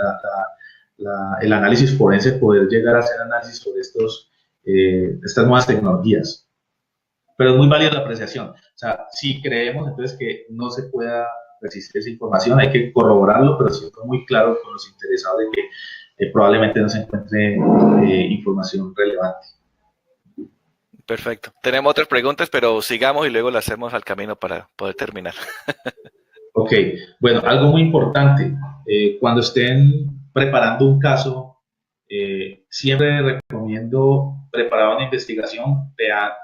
el análisis forense poder llegar a hacer análisis sobre estas nuevas tecnologías. Pero es muy válida la apreciación. O sea, si creemos entonces que no se pueda resistir esa información, hay que corroborarlo, pero siendo muy claro con los interesados de que probablemente no se encuentre información relevante. Perfecto. Tenemos otras preguntas, pero sigamos y luego las hacemos al camino para poder terminar. Ok, bueno, algo muy importante, cuando estén preparando un caso, siempre recomiendo preparar una investigación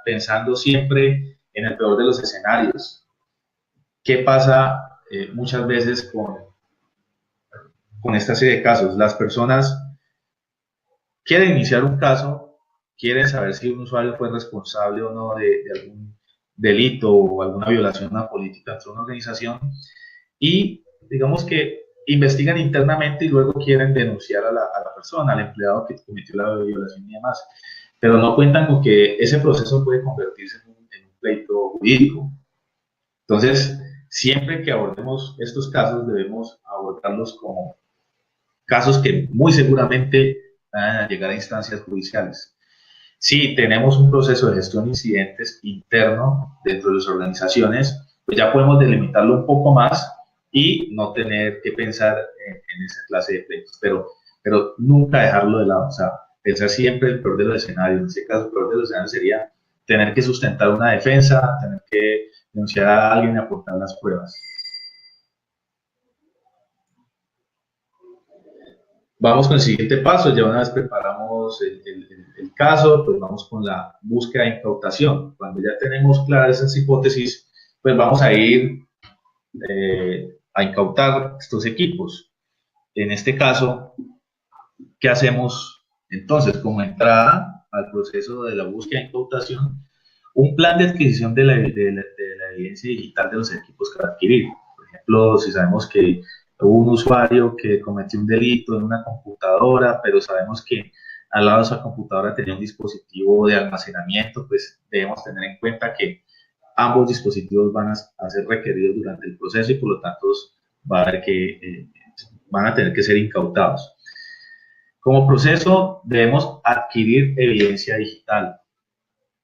pensando siempre en el peor de los escenarios. ¿Qué pasa muchas veces con esta serie de casos? Las personas quieren iniciar un caso, quieren saber si un usuario fue responsable o no de algún delito o alguna violación a una política dentro de una organización y digamos que investigan internamente y luego quieren denunciar a la persona, al empleado que cometió la violación y demás. Pero no cuentan con que ese proceso puede convertirse en un pleito jurídico. Entonces, siempre que abordemos estos casos, debemos abordarlos como casos que muy seguramente van a llegar a instancias judiciales. Si tenemos un proceso de gestión de incidentes interno dentro de las organizaciones, pues ya podemos delimitarlo un poco más y no tener que pensar en esa clase de pleitos, pero nunca dejarlo de lado, o sea, pensar siempre el peor de los escenarios. En este caso, el peor de los escenarios sería tener que sustentar una defensa, tener que denunciar a alguien y aportar las pruebas. Vamos con el siguiente paso, ya una vez preparamos el caso, pues vamos con la búsqueda de incautación. Cuando ya tenemos claras esas hipótesis, pues vamos a ir a incautar estos equipos. En este caso, ¿qué hacemos entonces? Como entrada al proceso de la búsqueda de incautación, un plan de adquisición de la evidencia digital de los equipos que va a adquirir. Por ejemplo, si sabemos que hubo un usuario que cometió un delito en una computadora, pero sabemos que al lado de esa computadora tenía un dispositivo de almacenamiento, pues debemos tener en cuenta que ambos dispositivos van a ser requeridos durante el proceso y por lo tanto va a haber van a tener que ser incautados. Como proceso debemos adquirir evidencia digital.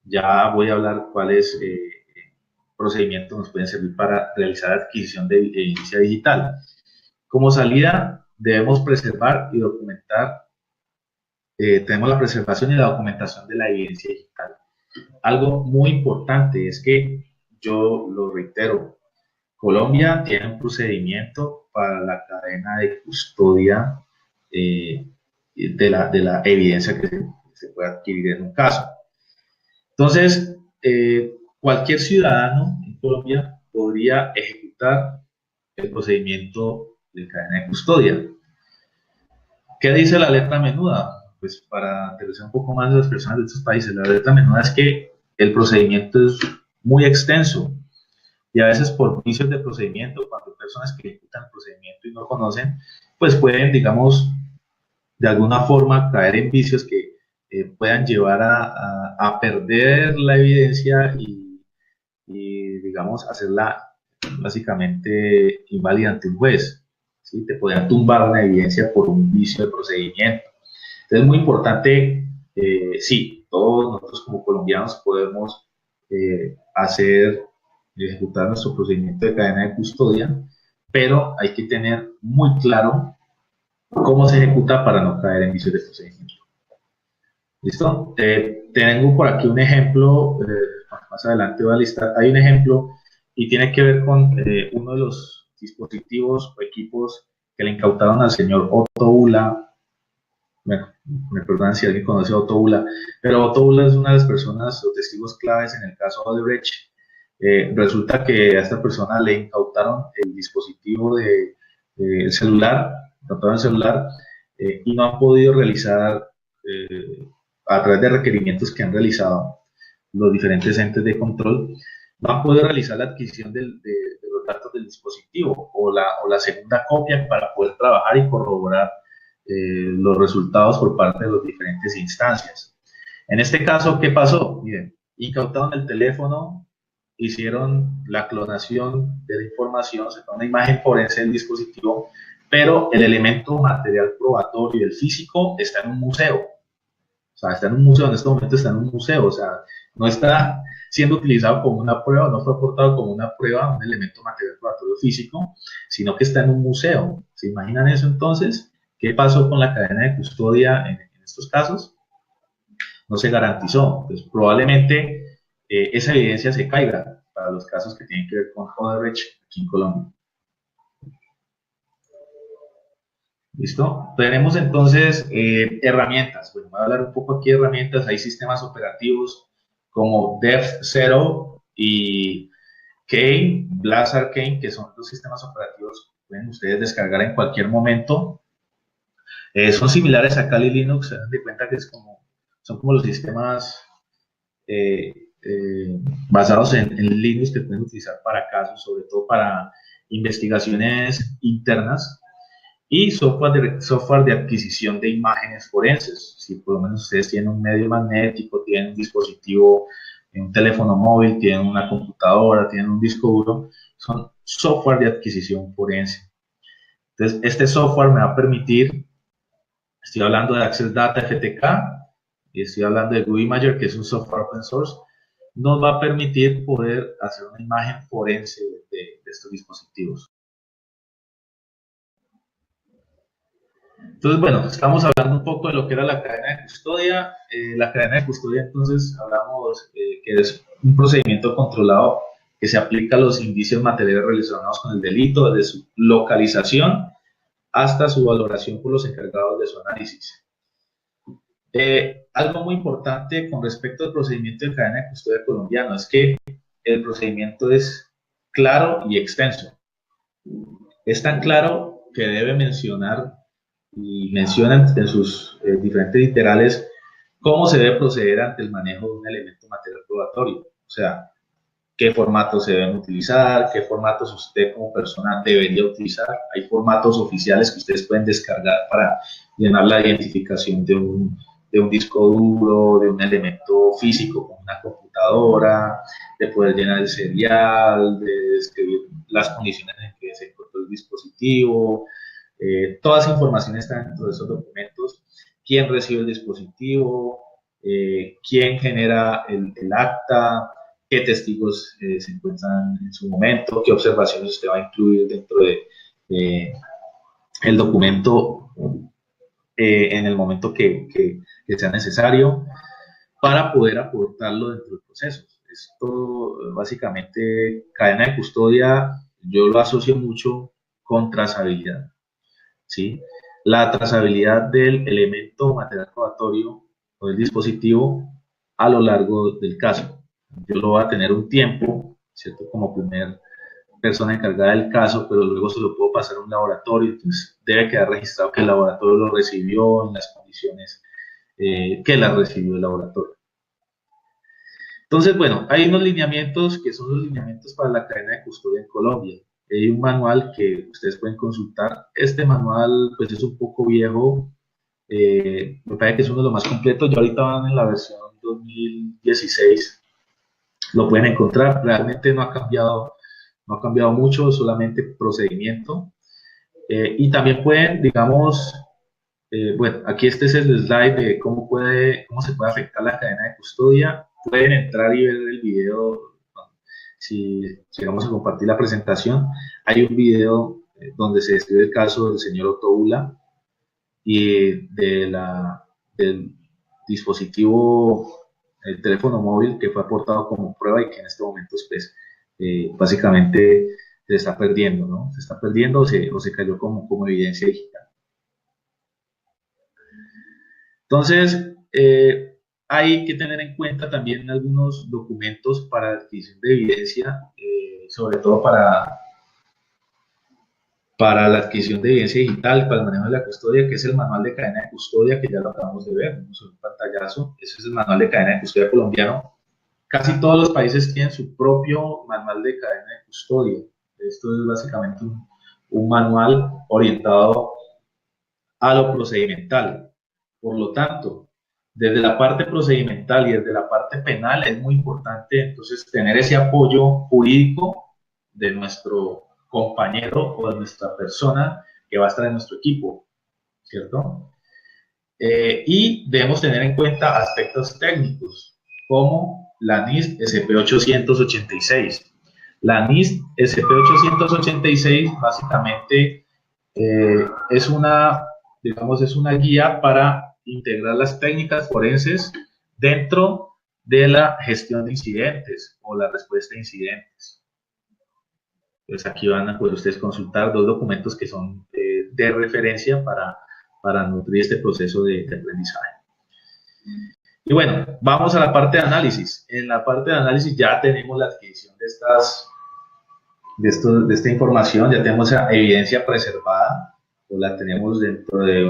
Ya voy a hablar cuáles procedimientos nos pueden servir para realizar adquisición de evidencia digital. Como salida, debemos preservar y documentar, tenemos la preservación y la documentación de la evidencia digital. Algo muy importante es que, yo lo reitero, Colombia tiene un procedimiento para la cadena de custodia eh, de la evidencia que se puede adquirir en un caso. Entonces, cualquier ciudadano en Colombia podría ejecutar el procedimiento de cadena de custodia. ¿Qué dice la letra menuda? Pues para interesar un poco más a las personas de estos países, la letra menuda es que el procedimiento es muy extenso y a veces por vicios de procedimiento, cuando hay personas que ejecutan el procedimiento y no conocen, pues pueden, digamos, de alguna forma caer en vicios que puedan llevar a perder la evidencia y, digamos, hacerla básicamente inválida ante un juez. ¿Sí? Te podrían tumbar una evidencia por un vicio de procedimiento. Entonces es muy importante, sí, todos nosotros como colombianos podemos hacer y ejecutar nuestro procedimiento de cadena de custodia, pero hay que tener muy claro cómo se ejecuta para no caer en vicios de procedimiento. ¿Listo? Tengo por aquí un ejemplo, más adelante voy a listar, hay un ejemplo y tiene que ver con uno de los dispositivos o equipos que le incautaron al señor Otto Ula. Bueno, me perdonan si alguien conoce a Otto Ula, pero Otto Ula es una de las personas o testigos claves en el caso Odebrecht. Resulta que a esta persona le incautaron el dispositivo el celular, incautaron el celular y no han podido realizar a través de requerimientos que han realizado los diferentes entes de control, no han podido realizar la adquisición de los datos del dispositivo o la segunda copia para poder trabajar y corroborar los resultados por parte de las diferentes instancias. En este caso, ¿qué pasó? Miren, incautaron el teléfono, hicieron la clonación de la información, se tomó una imagen forense del dispositivo, pero el elemento material probatorio, el físico, está en un museo. O sea, está en un museo, en este momento está en un museo, o sea, no está siendo utilizado como una prueba, no fue aportado como una prueba, un elemento material probatorio físico, sino que está en un museo. ¿Se imaginan eso entonces? ¿Qué pasó con la cadena de custodia en estos casos? No se garantizó. Pues probablemente esa evidencia se caiga para los casos que tienen que ver con Odebrecht aquí en Colombia. ¿Listo? Tenemos entonces herramientas. Bueno, voy a hablar un poco aquí de herramientas. Hay sistemas operativos como DevZero y Kane, Blast Arcane, que son los sistemas operativos que pueden ustedes descargar en cualquier momento. Son similares a Kali Linux, se dan de cuenta que son como los sistemas eh, basados en Linux que pueden utilizar para casos, sobre todo para investigaciones internas y software de adquisición de imágenes forenses. Si por lo menos ustedes tienen un medio magnético, tienen un dispositivo, un teléfono móvil, tienen una computadora, tienen un disco duro, son software de adquisición forense. Entonces, este software me va a permitir, estoy hablando de Access Data FTK, y estoy hablando de GUIMAGER, que es un software open source, nos va a permitir poder hacer una imagen forense de estos dispositivos. Entonces, bueno, estamos hablando un poco de lo que era la cadena de custodia. La cadena de custodia, entonces, hablamos que es un procedimiento controlado que se aplica a los indicios materiales relacionados con el delito, desde su localización hasta su valoración por los encargados de su análisis. Algo muy importante con respecto al procedimiento de cadena de custodia colombiano es que el procedimiento es claro y extenso. Es tan claro que debe mencionar y menciona en sus diferentes literales cómo se debe proceder ante el manejo de un elemento material probatorio. O sea, qué formatos se deben utilizar, qué formatos usted como persona debería utilizar. Hay formatos oficiales que ustedes pueden descargar para llenar la identificación de un disco duro, de un elemento físico como una computadora, de poder llenar el serial, de describir las condiciones en que se encontró el dispositivo. Toda esa información está dentro de esos documentos. ¿Quién recibe el dispositivo? ¿Quién genera el acta? ¿Qué testigos se encuentran en su momento? ¿Qué observaciones usted va a incluir dentro de el documento en el momento que sea necesario? para poder aportarlo dentro del proceso. Esto, básicamente, cadena de custodia, yo lo asocio mucho con trazabilidad, ¿sí? La trazabilidad del elemento material probatorio o del dispositivo a lo largo del caso. Yo lo voy a tener un tiempo, ¿cierto? Como primer persona encargada del caso, pero luego se lo puedo pasar a un laboratorio, entonces debe quedar registrado que el laboratorio lo recibió en las condiciones que la recibió el laboratorio. Entonces, bueno, hay unos lineamientos que son los lineamientos para la cadena de custodia en Colombia. Hay un manual que ustedes pueden consultar. Este manual, pues, es un poco viejo. Me parece que es uno de los más completos. Ya ahorita van en la versión 2016. Lo pueden encontrar. Realmente no ha cambiado mucho, solamente procedimiento. Y también pueden, digamos, bueno, aquí este es el slide de cómo se puede afectar la cadena de custodia. Pueden entrar y ver el video, si llegamos a compartir la presentación. Hay un video donde se describe el caso del señor Otoula y del dispositivo, el teléfono móvil que fue aportado como prueba y que en este momento, pues, básicamente se está perdiendo, ¿no? Se está perdiendo o se cayó como evidencia digital. Entonces, hay que tener en cuenta también algunos documentos para adquisición de evidencia, sobre todo para la adquisición de evidencia digital, para el manejo de la custodia, que es el manual de cadena de custodia, que ya lo acabamos de ver, vemos un pantallazo. Ese es el manual de cadena de custodia colombiano. Casi todos los países tienen su propio manual de cadena de custodia. Esto es básicamente un manual orientado a lo procedimental. Por lo tanto, desde la parte procedimental y desde la parte penal es muy importante entonces tener ese apoyo jurídico de nuestro compañero o de nuestra persona que va a estar en nuestro equipo, ¿cierto? Y debemos tener en cuenta aspectos técnicos como la NIST SP886. La NIST SP886 básicamente es digamos, es una guía para integrar las técnicas forenses dentro de la gestión de incidentes o la respuesta a incidentes. Pues aquí van a poder ustedes consultar dos documentos que son de referencia para nutrir este proceso de aprendizaje. Y bueno, vamos a la parte de análisis. En la parte de análisis ya tenemos la adquisición de esta información, ya tenemos esa evidencia preservada, o la tenemos dentro de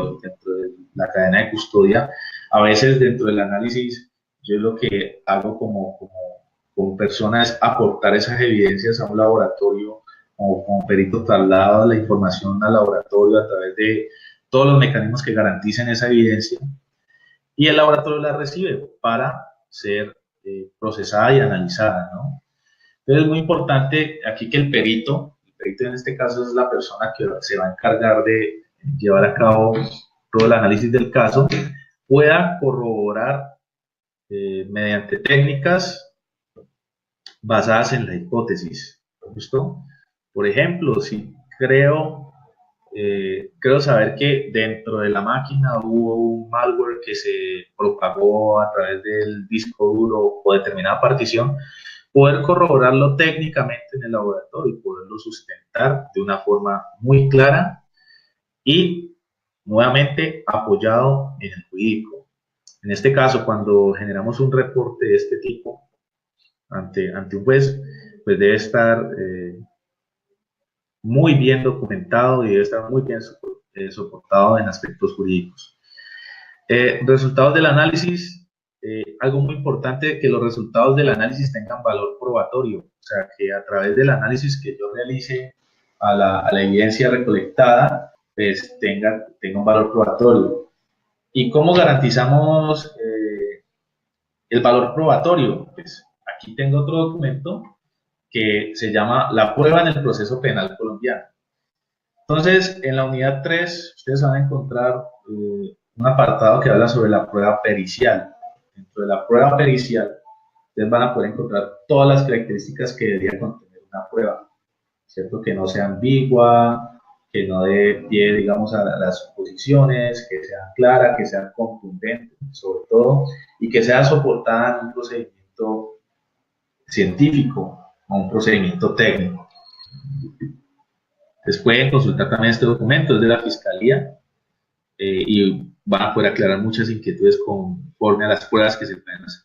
la cadena de custodia. A veces dentro del análisis, yo lo que hago como persona es aportar esas evidencias a un laboratorio, o como perito traslado la información al laboratorio a través de todos los mecanismos que garanticen esa evidencia, y el laboratorio la recibe para ser procesada y analizada, ¿no? Entonces es muy importante aquí que el perito en este caso es la persona que se va a encargar de llevar a cabo todo el análisis del caso, pueda corroborar mediante técnicas basadas en la hipótesis. ¿Listo? Por ejemplo, si creo saber que dentro de la máquina hubo un malware que se propagó a través del disco duro o determinada partición, poder corroborarlo técnicamente en el laboratorio y poderlo sustentar de una forma muy clara y nuevamente apoyado en el jurídico. En este caso, cuando generamos un reporte de este tipo ante un juez, pues debe estar muy bien documentado y debe estar muy bien soportado en aspectos jurídicos. Resultados del análisis. Algo muy importante, que los resultados del análisis tengan valor probatorio, o sea, que a través del análisis que yo realice a la evidencia recolectada, pues tenga un valor probatorio. ¿Y cómo garantizamos el valor probatorio? Pues aquí tengo otro documento que se llama La prueba en el proceso penal colombiano. Entonces, en la unidad 3, ustedes van a encontrar un apartado que habla sobre la prueba pericial. Dentro de la prueba pericial, ustedes van a poder encontrar todas las características que debería contener una prueba, ¿cierto? Que no sea ambigua, que no dé pie, digamos, a las suposiciones, que sea clara, que sea contundente, sobre todo, y que sea soportada en un procedimiento científico o un procedimiento técnico. Ustedes pueden consultar también este documento, es de la Fiscalía, y van a poder aclarar muchas inquietudes conforme a las pruebas que se pueden hacer.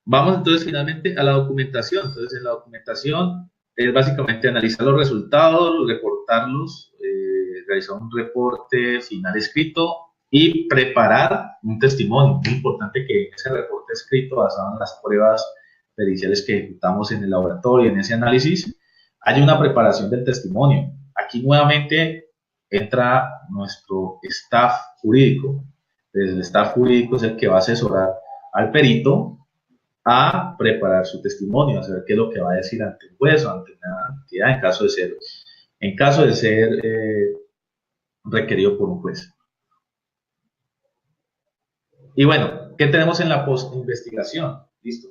Vamos entonces finalmente a la documentación. Entonces en la documentación es básicamente analizar los resultados, reportarlos, realizar un reporte final escrito y preparar un testimonio. Muy importante que ese reporte escrito basado en las pruebas periciales que ejecutamos en el laboratorio, en ese análisis, haya una preparación del testimonio. Aquí nuevamente entra nuestro staff jurídico. Entonces, el staff jurídico es el que va a asesorar al perito a preparar su testimonio, a saber qué es lo que va a decir ante un juez o ante una entidad en caso de ser requerido por un juez. Y bueno, ¿qué tenemos en la postinvestigación? Listo.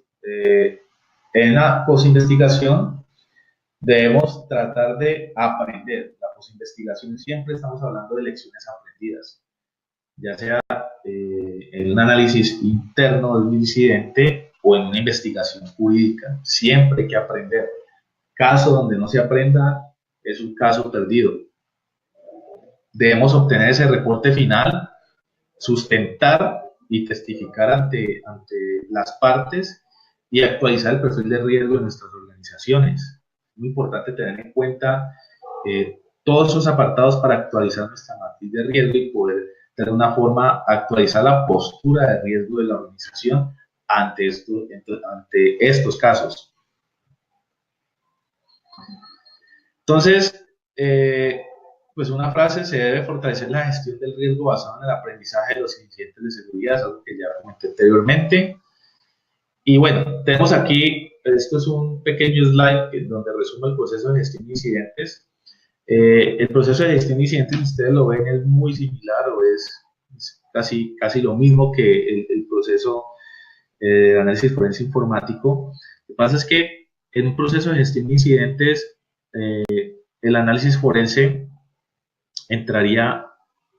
En la postinvestigación debemos tratar de aprender. La postinvestigación siempre estamos hablando de lecciones aprendidas, ya sea en un análisis interno del incidente o en una investigación jurídica. Siempre hay que aprender. Caso donde no se aprenda es un caso perdido. Debemos obtener ese reporte final, sustentar y testificar ante las partes y actualizar el perfil de riesgo de nuestras organizaciones. Es muy importante tener en cuenta todos esos apartados para actualizar nuestra matriz de riesgo y poder de alguna forma actualizar la postura de riesgo de la organización ante estos casos. Entonces, pues una frase: se debe fortalecer la gestión del riesgo basado en el aprendizaje de los incidentes de seguridad, algo que ya comenté anteriormente. Y bueno, tenemos aquí, esto es un pequeño slide donde resume el proceso de gestión de incidentes. El proceso de gestión de incidentes, ustedes lo ven, es muy similar o es casi lo mismo que el proceso de análisis forense informático. Lo que pasa es que en un proceso de gestión de incidentes, el análisis forense entraría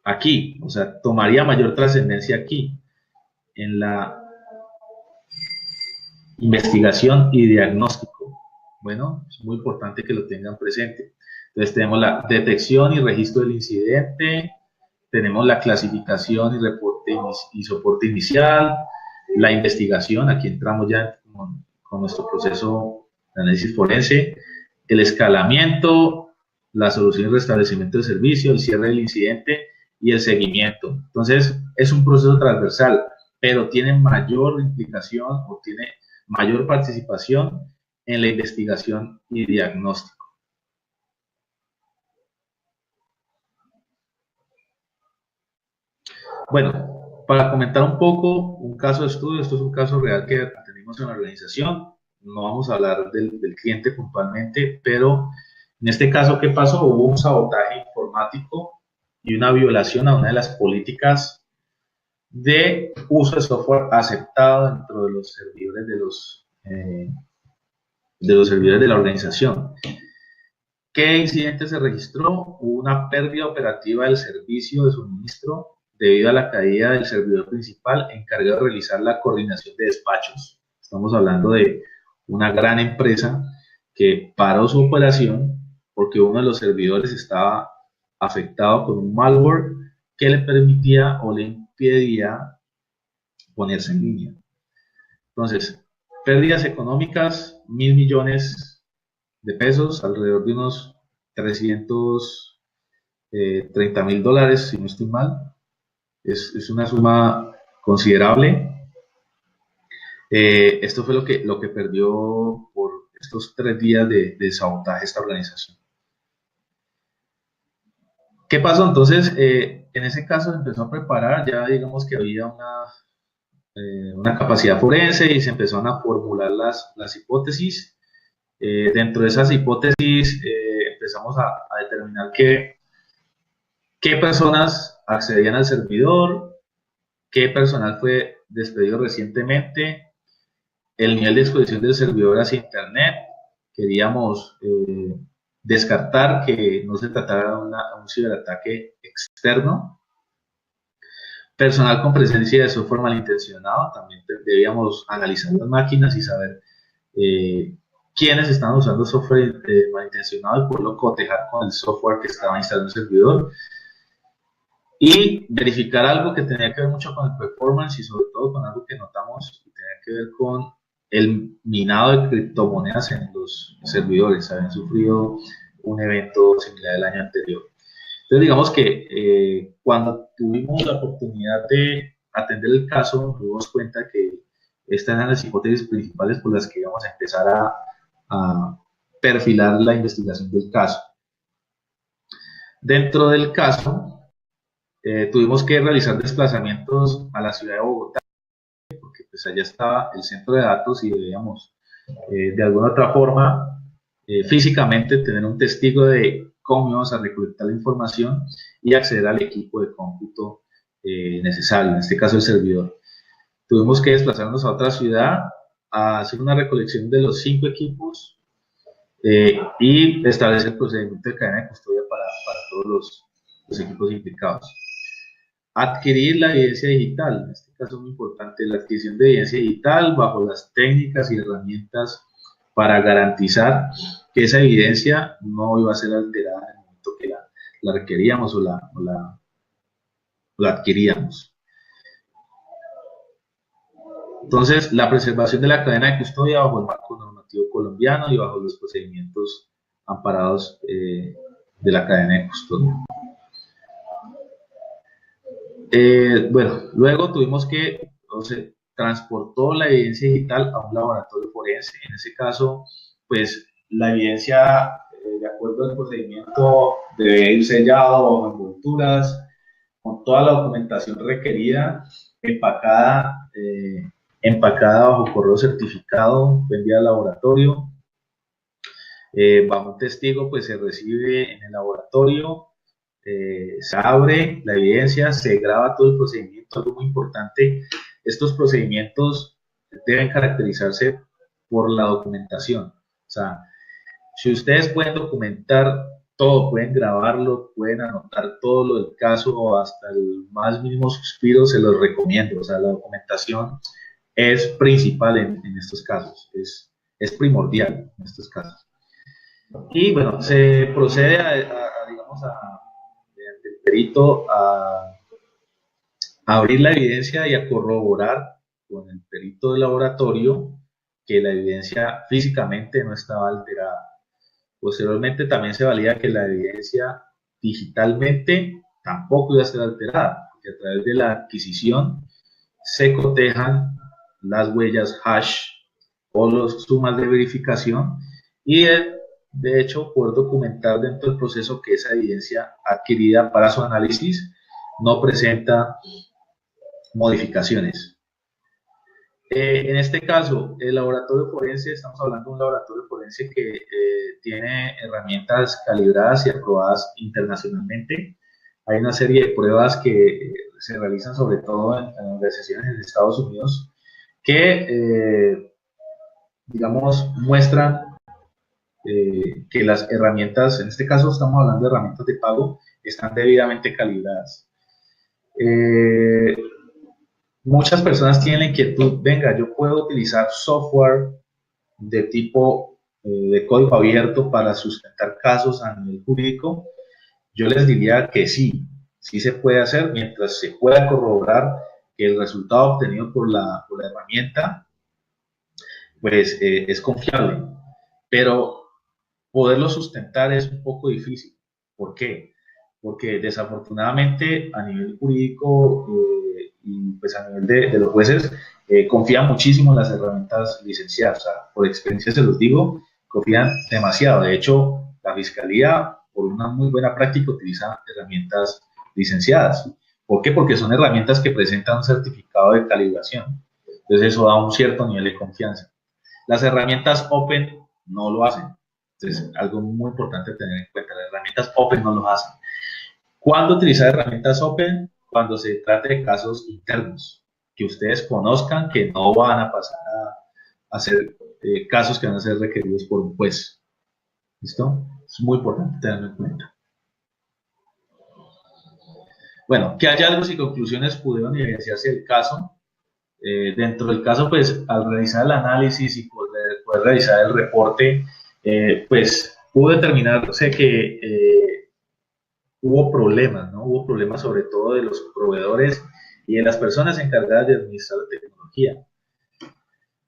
aquí, o sea, tomaría mayor trascendencia aquí, en la investigación y diagnóstico. Bueno, es muy importante que lo tengan presente. Entonces tenemos la detección y registro del incidente, tenemos la clasificación y reporte y soporte inicial, la investigación, aquí entramos ya con nuestro proceso de análisis forense, el escalamiento, la solución y restablecimiento del servicio, el cierre del incidente y el seguimiento. Entonces es un proceso transversal, pero tiene mayor implicación o tiene mayor participación en la investigación y diagnóstico. Bueno, para comentar un poco un caso de estudio, esto es un caso real que tenemos en la organización, no vamos a hablar del cliente puntualmente, pero en este caso, ¿qué pasó? Hubo un sabotaje informático y una violación a una de las políticas de uso de software aceptado dentro de los servidores de la organización. ¿Qué incidente se registró? Hubo una pérdida operativa del servicio de suministro debido a la caída del servidor principal encargado de realizar la coordinación de despachos. Estamos hablando de una gran empresa que paró su operación porque uno de los servidores estaba afectado con un malware que le permitía o le impedía ponerse en línea. Entonces, pérdidas económicas, 1.000 millones de pesos, alrededor de unos 330.000 dólares, si no estoy mal. Es una suma considerable. Esto fue lo que perdió por estos 3 días de sabotaje esta organización. ¿Qué pasó? Entonces, en ese caso se empezó a preparar, ya digamos que había una capacidad forense y se empezaron a formular las hipótesis. Dentro de esas hipótesis empezamos a determinar qué personas accedían al servidor, qué personal fue despedido recientemente, el nivel de exposición del servidor hacia internet. Queríamos descartar que no se tratara de un ciberataque externo. personal con presencia de software malintencionado. También debíamos analizar las máquinas y saber quiénes están usando software malintencionado y poderlo cotejar con el software que estaba instalado en el servidor. Y verificar algo que tenía que ver mucho con el performance y sobre todo con algo que notamos que tenía que ver con el minado de criptomonedas en los servidores. Habían sufrido un evento similar el año anterior. Entonces digamos que cuando tuvimos la oportunidad de atender el caso, nos dimos cuenta que estas eran las hipótesis principales por las que íbamos a empezar a perfilar la investigación del caso. Dentro del caso, tuvimos que realizar desplazamientos a la ciudad de Bogotá, porque pues allá estaba el centro de datos y debíamos de alguna otra forma físicamente tener un testigo de cómo íbamos a recolectar la información y acceder al equipo de cómputo necesario, en este caso el servidor. Tuvimos que desplazarnos a otra ciudad a hacer una recolección de los 5 equipos y establecer el procedimiento de cadena de custodia para todos los equipos implicados. Adquirir la evidencia digital, en este caso es muy importante, la adquisición de evidencia digital bajo las técnicas y herramientas para garantizar que esa evidencia no iba a ser alterada en el momento que la requeríamos o la adquiríamos. Entonces, la preservación de la cadena de custodia bajo el marco normativo colombiano y bajo los procedimientos amparados de la cadena de custodia. Bueno, luego tuvimos que, transportó la evidencia digital a un laboratorio forense. En ese caso, pues la evidencia, de acuerdo al procedimiento, debe ir sellado bajo envolturas, con toda la documentación requerida, empacada bajo correo certificado, enviada al laboratorio. Bajo un testigo, pues se recibe en el laboratorio. Se abre la evidencia, se graba todo el procedimiento. Algo muy importante, estos procedimientos deben caracterizarse por la documentación. O sea, si ustedes pueden documentar todo, pueden grabarlo, pueden anotar todo lo del caso o hasta el más mínimo suspiro, se los recomiendo. O sea, la documentación es principal en estos casos, es primordial en estos casos. Y bueno, se procede digamos, mediante el perito a abrir la evidencia y a corroborar con el perito del laboratorio que la evidencia físicamente no estaba alterada. Posteriormente también se valida que la evidencia digitalmente tampoco iba a ser alterada, porque a través de la adquisición se cotejan las huellas hash o las sumas de verificación y de hecho poder documentar dentro del proceso que esa evidencia adquirida para su análisis no presenta modificaciones. En este caso, el laboratorio forense, estamos hablando de un laboratorio forense que tiene herramientas calibradas y aprobadas internacionalmente. Hay una serie de pruebas que se realizan sobre todo en organizaciones en Estados Unidos que, digamos, muestran que las herramientas, en este caso estamos hablando de herramientas de pago, están debidamente calibradas. Muchas personas tienen la inquietud, venga, yo puedo utilizar software de tipo de código abierto para sustentar casos a nivel jurídico. Yo les diría que sí, sí se puede hacer mientras se pueda corroborar que el resultado obtenido por la herramienta pues es confiable, pero poderlo sustentar es un poco difícil. ¿Por qué? Porque desafortunadamente a nivel jurídico y pues a nivel de los jueces confían muchísimo en las herramientas licenciadas. O sea, por experiencia se los digo, confían demasiado. De hecho, la Fiscalía, por una muy buena práctica, utiliza herramientas licenciadas. ¿Por qué? Porque son herramientas que presentan un certificado de calibración. Entonces eso da un cierto nivel de confianza. Las herramientas Open no lo hacen. Entonces, algo muy importante tener en cuenta, las herramientas Open no lo hacen. ¿Cuándo utilizar herramientas Open? Cuando se trate de casos internos, que ustedes conozcan que no van a pasar a ser casos que van a ser requeridos por un juez. ¿Listo? Es muy importante tenerlo en cuenta. Bueno, ¿qué hallazgos y conclusiones pudieron evidenciarse del caso? Dentro del caso, pues al realizar el análisis y poder realizar el reporte, pues pudo determinarse que hubo problemas, ¿no? Hubo problemas sobre todo de los proveedores y de las personas encargadas de administrar la tecnología.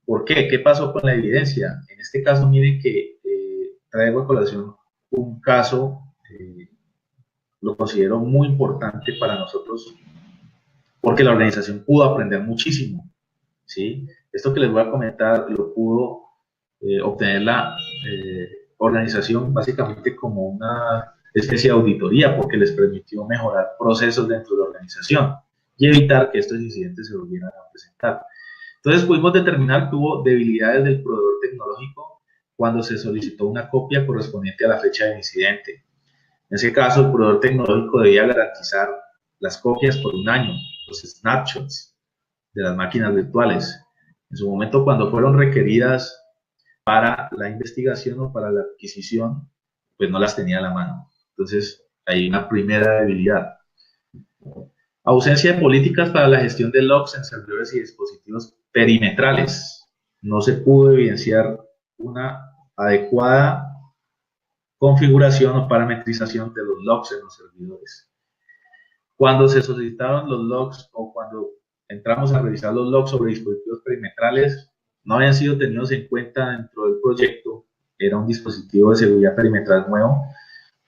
¿Por qué? ¿Qué pasó con la evidencia? En este caso, miren que traigo a colación un caso, lo considero muy importante para nosotros, porque la organización pudo aprender muchísimo, ¿sí? Esto que les voy a comentar lo pudo obtener la organización básicamente como una especie de auditoría, porque les permitió mejorar procesos dentro de la organización y evitar que estos incidentes se volvieran a presentar. Entonces pudimos determinar que hubo debilidades del proveedor tecnológico cuando se solicitó una copia correspondiente a la fecha del incidente. En ese caso, el proveedor tecnológico debía garantizar las copias por un año, los snapshots de las máquinas virtuales. En su momento, cuando fueron requeridas para la investigación o para la adquisición, pues no las tenía a la mano. Entonces, hay una primera debilidad. Ausencia de políticas para la gestión de logs en servidores y dispositivos perimetrales. No se pudo evidenciar una adecuada configuración o parametrización de los logs en los servidores. Cuando se solicitaron los logs o cuando entramos a revisar los logs sobre dispositivos perimetrales, no habían sido tenidos en cuenta dentro del proyecto. Era un dispositivo de seguridad perimetral nuevo,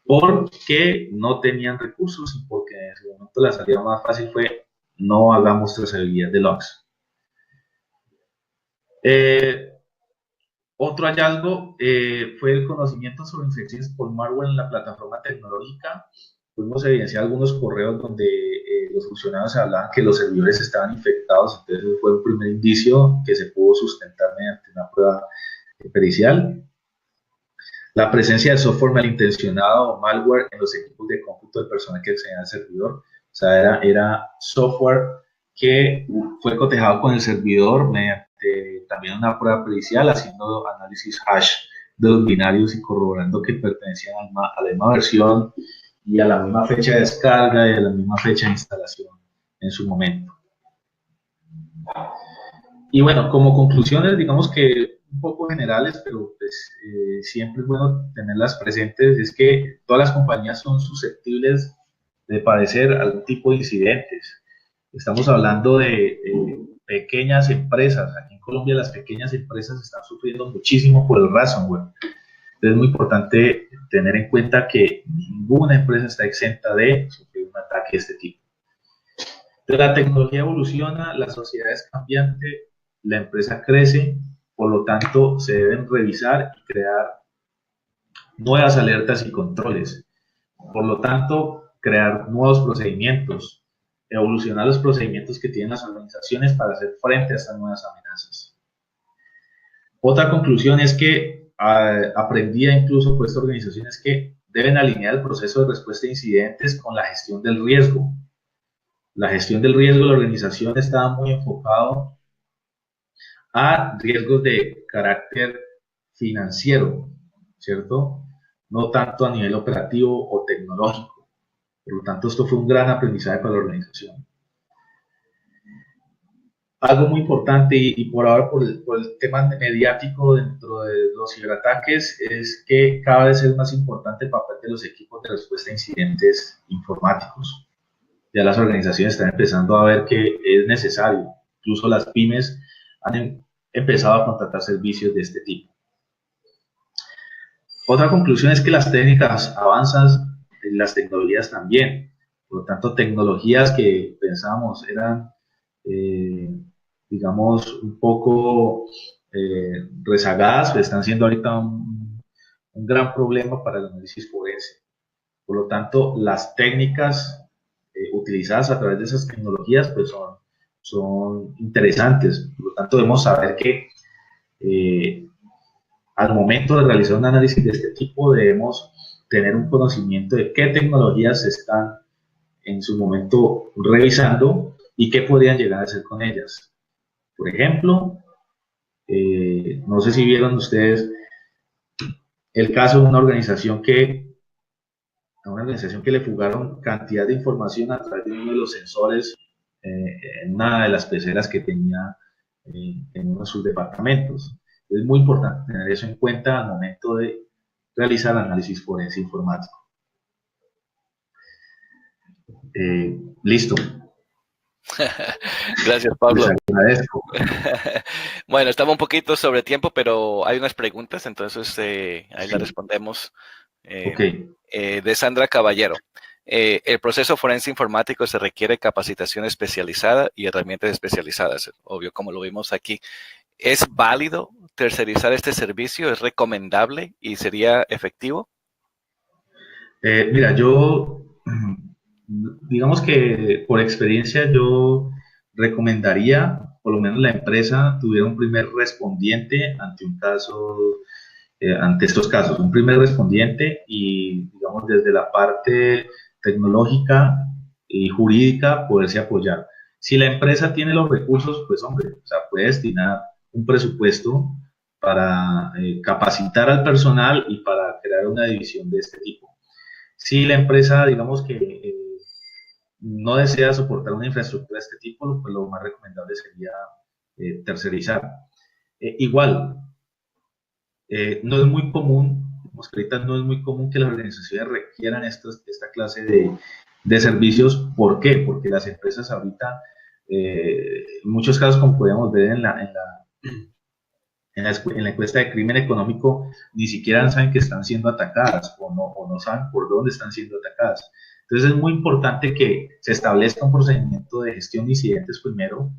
porque no tenían recursos y porque en ese momento la salida más fácil fue no hagamos trazabilidad de logs. Otro hallazgo fue el conocimiento sobre infecciones por malware en la plataforma tecnológica. Pudimos evidenciar algunos correos donde los funcionarios hablaban que los servidores estaban infectados, entonces fue un primer indicio que se pudo sustentar mediante una prueba pericial. La presencia de software malintencionado o malware en los equipos de cómputo del personal que accedía al servidor. O sea, era software que fue cotejado con el servidor mediante también una prueba pericial, haciendo análisis hash de los binarios y corroborando que pertenecían a la misma versión y a la misma fecha de descarga y a la misma fecha de instalación en su momento. Y bueno, como conclusiones, digamos que un poco generales, pero pues siempre es bueno tenerlas presentes, es que todas las compañías son susceptibles de padecer algún tipo de incidentes. Estamos hablando de pequeñas empresas. Aquí en Colombia las pequeñas empresas están sufriendo muchísimo por el ransomware. Entonces es muy importante tener en cuenta que ninguna empresa está exenta de sufrir un ataque de este tipo. Entonces, la tecnología evoluciona, la sociedad es cambiante, la empresa crece, por lo tanto se deben revisar y crear nuevas alertas y controles. Por lo tanto, crear nuevos procedimientos, evolucionar los procedimientos que tienen las organizaciones para hacer frente a estas nuevas amenazas. Otra conclusión es que aprendí incluso por esta organización es que deben alinear el proceso de respuesta a incidentes con la gestión del riesgo. La gestión del riesgo de la organización estaba muy enfocado a riesgos de carácter financiero, ¿cierto? No tanto a nivel operativo o tecnológico. Por lo tanto, esto fue un gran aprendizaje para la organización. Algo muy importante y por ahora por el tema mediático dentro de los ciberataques es que cada vez es más importante el papel de los equipos de respuesta a incidentes informáticos. Ya las organizaciones están empezando a ver que es necesario, incluso las pymes han empezado a contratar servicios de este tipo. Otra conclusión es que las técnicas avanzan, las tecnologías también. Por lo tanto, tecnologías que pensábamos eran, digamos, un poco rezagadas, pues están siendo ahorita un gran problema para el análisis forense. Por lo tanto, las técnicas utilizadas a través de esas tecnologías pues son interesantes. Por lo tanto, debemos saber que al momento de realizar un análisis de este tipo debemos tener un conocimiento de qué tecnologías se están en su momento revisando y qué podrían llegar a hacer con ellas. Por ejemplo, no sé si vieron ustedes el caso de una organización que a una organización que le fugaron cantidad de información a través de uno de los sensores en una de las peceras que tenía en uno de sus departamentos. Es muy importante tener eso en cuenta al momento de realizar análisis forense informático. Listo. Gracias, Les Pablo. agradezco. Bueno, estaba un poquito sobre tiempo, pero hay unas preguntas, entonces ahí las Sí. respondemos. Ok. De Sandra Caballero. El proceso forense informático se requiere capacitación especializada y herramientas especializadas, obvio, como lo vimos aquí. ¿Es válido tercerizar este servicio? ¿Es recomendable y sería efectivo? Mira, yo, digamos que por experiencia yo recomendaría, por lo menos la empresa tuviera un primer respondiente ante un caso, ante estos casos, un primer respondiente y, digamos, desde la parte tecnológica y jurídica poderse apoyar. Si la empresa tiene los recursos, pues hombre, o sea, puede destinar un presupuesto para capacitar al personal y para crear una división de este tipo. Si la empresa, digamos que no desea soportar una infraestructura de este tipo, pues lo más recomendable sería tercerizar. Igual, no es muy común, digamos que ahorita no es muy común que las organizaciones requieran esta clase de servicios. ¿Por qué? Porque las empresas ahorita, en muchos casos, como podemos ver en la encuesta de crimen económico, ni siquiera saben que están siendo atacadas o no saben por dónde están siendo atacadas. Entonces es muy importante que se establezca un procedimiento de gestión de incidentes primero,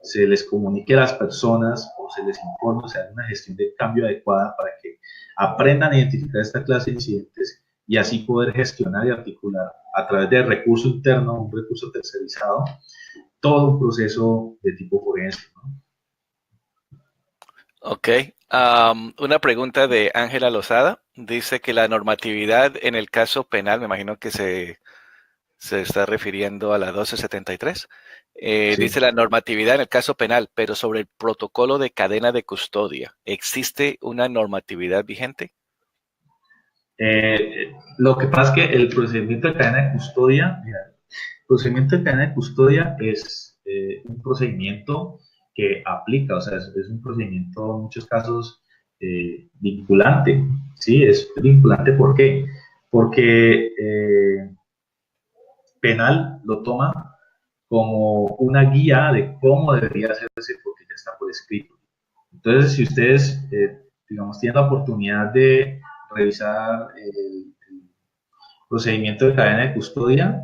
se les comunique a las personas o se les informe, o sea, una gestión de cambio adecuada para que aprendan a identificar esta clase de incidentes y así poder gestionar y articular a través de recurso interno, un recurso tercerizado, todo un proceso de tipo forense, ¿no? Ok. Una pregunta de Ángela Lozada. Dice que la normatividad en el caso penal, me imagino que se está refiriendo a la 1273. Dice Sí. la normatividad en el caso penal, pero sobre el protocolo de cadena de custodia, ¿existe una normatividad vigente? Lo que pasa es que el procedimiento de cadena de custodia, mira, el procedimiento de cadena de custodia es un procedimiento que aplica, o sea, es un procedimiento en muchos casos vinculante, ¿sí? Es vinculante, ¿por qué? Porque penal lo toma como una guía de cómo debería hacerse porque ya está por escrito. Entonces, si ustedes, digamos, tienen la oportunidad de revisar el procedimiento de cadena de custodia,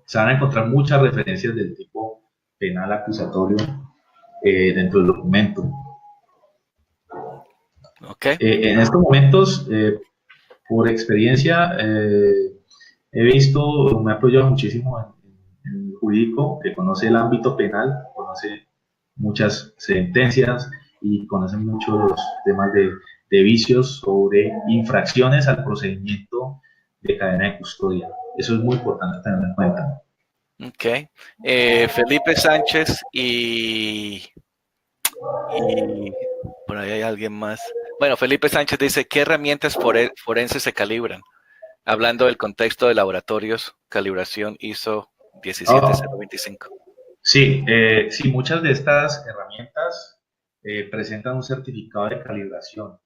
se van a encontrar muchas referencias del tipo penal acusatorio dentro del documento. Ok. En estos momentos, por experiencia, he visto, me ha apoyado muchísimo en el jurídico, que conoce el ámbito penal, conoce muchas sentencias y conoce mucho los temas de vicios sobre infracciones al procedimiento de cadena de custodia. Eso es muy importante tenerlo en cuenta. Ok. Felipe Sánchez y por ahí hay alguien más. Bueno, Felipe Sánchez dice, ¿qué herramientas forenses se calibran? Hablando del contexto de laboratorios, calibración ISO Oh, 17025. sí, sí, muchas de estas herramientas presentan un certificado de calibración.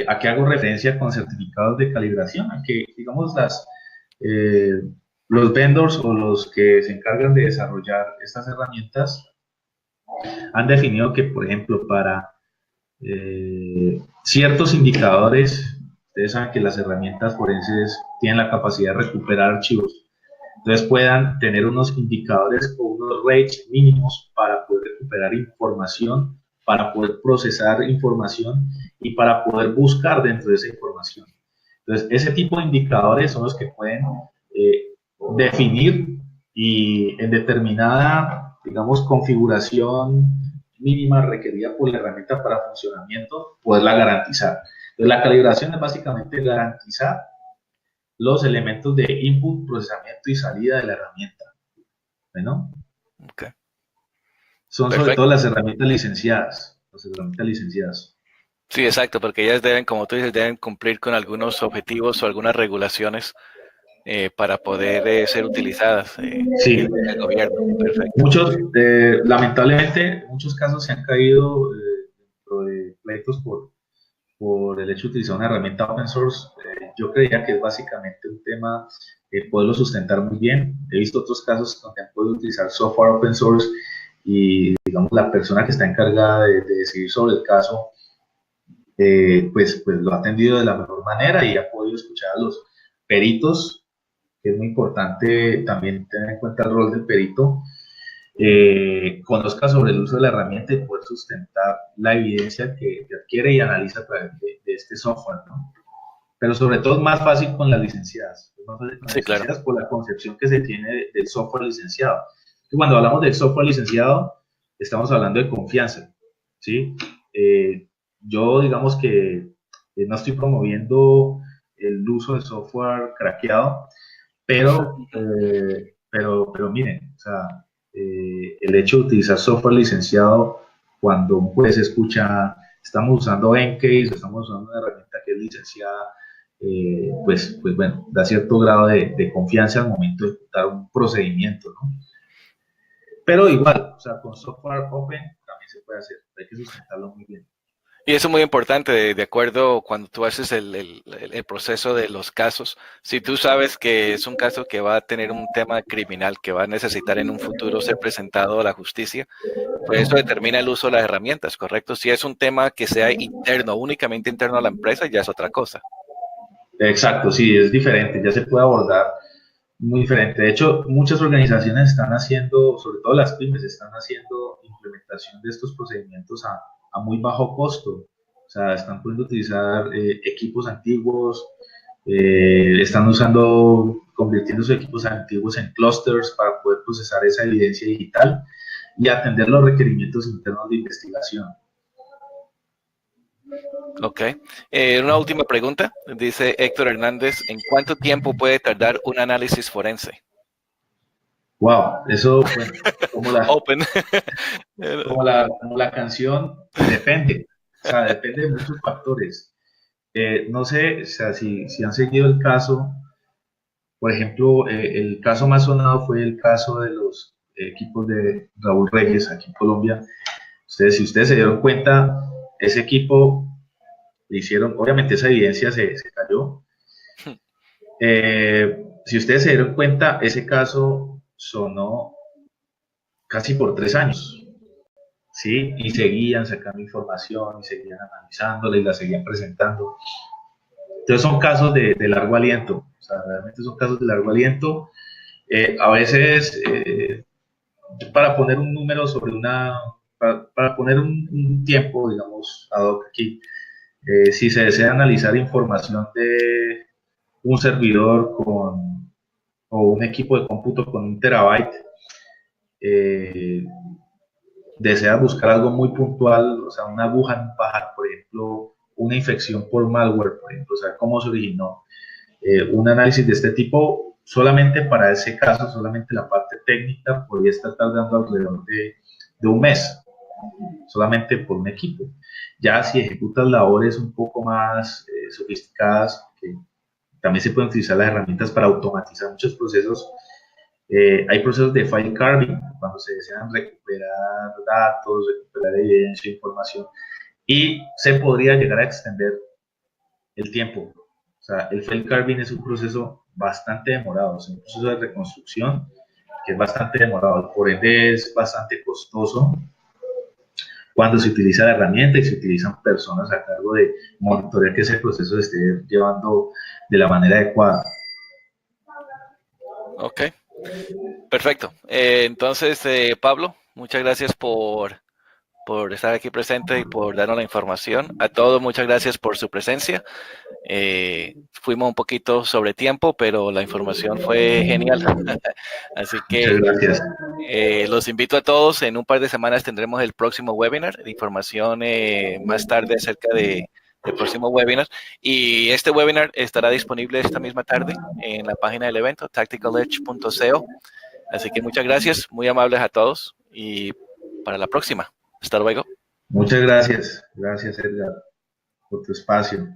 ¿A qué hago referencia con certificados de calibración? A que, digamos, eh, los vendors o los que se encargan de desarrollar estas herramientas han definido que, por ejemplo, para ciertos indicadores, ustedes saben que las herramientas forenses tienen la capacidad de recuperar archivos, entonces puedan tener unos indicadores o unos rates mínimos para poder recuperar información, para poder procesar información y para poder buscar dentro de esa información. Entonces, ese tipo de indicadores son los que pueden eh, definir y en determinada, digamos, configuración mínima requerida por la herramienta para funcionamiento, poderla garantizar. Entonces, la calibración es básicamente garantizar los elementos de input, procesamiento y salida de la herramienta. Bueno, Okay. son sobre todo Perfecto. las herramientas licenciadas, las herramientas licenciadas. Sí, exacto, porque ellas deben, como tú dices, deben cumplir con algunos objetivos o algunas regulaciones para poder ser utilizadas Sí, en el gobierno. Perfecto. muchos, lamentablemente, muchos casos se han caído dentro de pleitos por el hecho de utilizar una herramienta open source. Yo creía que es básicamente un tema poderlo sustentar muy bien. He visto otros casos donde han podido utilizar software open source y, digamos, la persona que está encargada de decidir sobre el caso, pues lo ha atendido de la mejor manera y ha podido escuchar a los peritos, que es muy importante también tener en cuenta el rol del perito, conozca sobre el uso de la herramienta y poder sustentar la evidencia que adquiere y analiza a través de este software, ¿no? Pero sobre todo es más fácil con las licenciadas, es más fácil con las Sí, claro. licenciadas por la concepción que se tiene del software licenciado. Y cuando hablamos del software licenciado, estamos hablando de confianza, ¿sí? Yo digamos que no estoy promoviendo el uso de software craqueado, pero miren, o sea, el hecho de utilizar software licenciado cuando un juez escucha, estamos usando Encase, estamos usando una herramienta que es licenciada, pues bueno, da cierto grado de confianza al momento de ejecutar un procedimiento, ¿no? Pero igual, o sea, con software open también se puede hacer, hay que sustentarlo muy bien. Y eso es muy importante, de acuerdo cuando tú haces el proceso de los casos. Si tú sabes que es un caso que va a tener un tema criminal que va a necesitar en un futuro ser presentado a la justicia, pues eso determina el uso de las herramientas, ¿correcto? Si es un tema que sea interno, únicamente interno a la empresa, ya es otra cosa. Exacto, sí, es diferente, ya se puede abordar muy diferente. De hecho, muchas organizaciones están haciendo, sobre todo las pymes, están haciendo implementación de estos procedimientos a muy bajo costo. O sea, están pudiendo utilizar equipos antiguos, están usando, convirtiendo sus equipos antiguos en clusters para poder procesar esa evidencia digital y atender los requerimientos internos de investigación. Ok. Una última pregunta. Dice Héctor Hernández, ¿en cuánto tiempo puede tardar un análisis forense? Wow, eso, bueno, como la, Open. como la canción, depende. O sea, depende de muchos factores. No sé, o sea, si han seguido el caso, por ejemplo, el caso más sonado fue el caso de los equipos de Raúl Reyes aquí en Colombia. Si ustedes se dieron cuenta, ese equipo le hicieron, obviamente esa evidencia se cayó. Si ustedes se dieron cuenta, ese caso sonó casi por 3 años, ¿sí? Y seguían sacando información, y seguían analizándola y la seguían presentando. Entonces son casos de largo aliento, o sea, realmente son casos de largo aliento. A veces, para poner un número sobre para poner un tiempo, digamos, ad hoc aquí, si se desea analizar información de un servidor o un equipo de cómputo con 1 terabyte, eh, deseas buscar algo muy puntual, o sea, una aguja en un pajar, por ejemplo, una infección por malware, por ejemplo, o sea, cómo se originó. Un análisis de este tipo, solamente para ese caso, solamente la parte técnica podría estar tardando alrededor de un mes, solamente por un equipo. Ya si ejecutas labores un poco más sofisticadas, que también se pueden utilizar las herramientas para automatizar muchos procesos. Hay procesos de file carving, cuando se desean recuperar datos, recuperar evidencia, información, y se podría llegar a extender el tiempo. O sea, el file carving es un proceso bastante demorado, es un proceso de reconstrucción que es bastante demorado, por ende es bastante costoso cuando se utiliza la herramienta y se utilizan personas a cargo de monitorear que ese proceso se esté llevando de la manera adecuada. Ok, perfecto. Entonces, Pablo, muchas gracias por estar aquí presente y por darnos la información. A todos, muchas gracias por su presencia. Fuimos un poquito sobre tiempo, pero la información fue genial. Así Muchas que gracias. los invito a todos. En un par de semanas tendremos el próximo webinar. De información más tarde acerca del próximo webinar. Y este webinar estará disponible esta misma tarde en la página del evento, tacticaledge.co. Así que muchas gracias, muy amables a todos y para la próxima. Hasta luego. Muchas gracias. Gracias, Edgar. por tu espacio.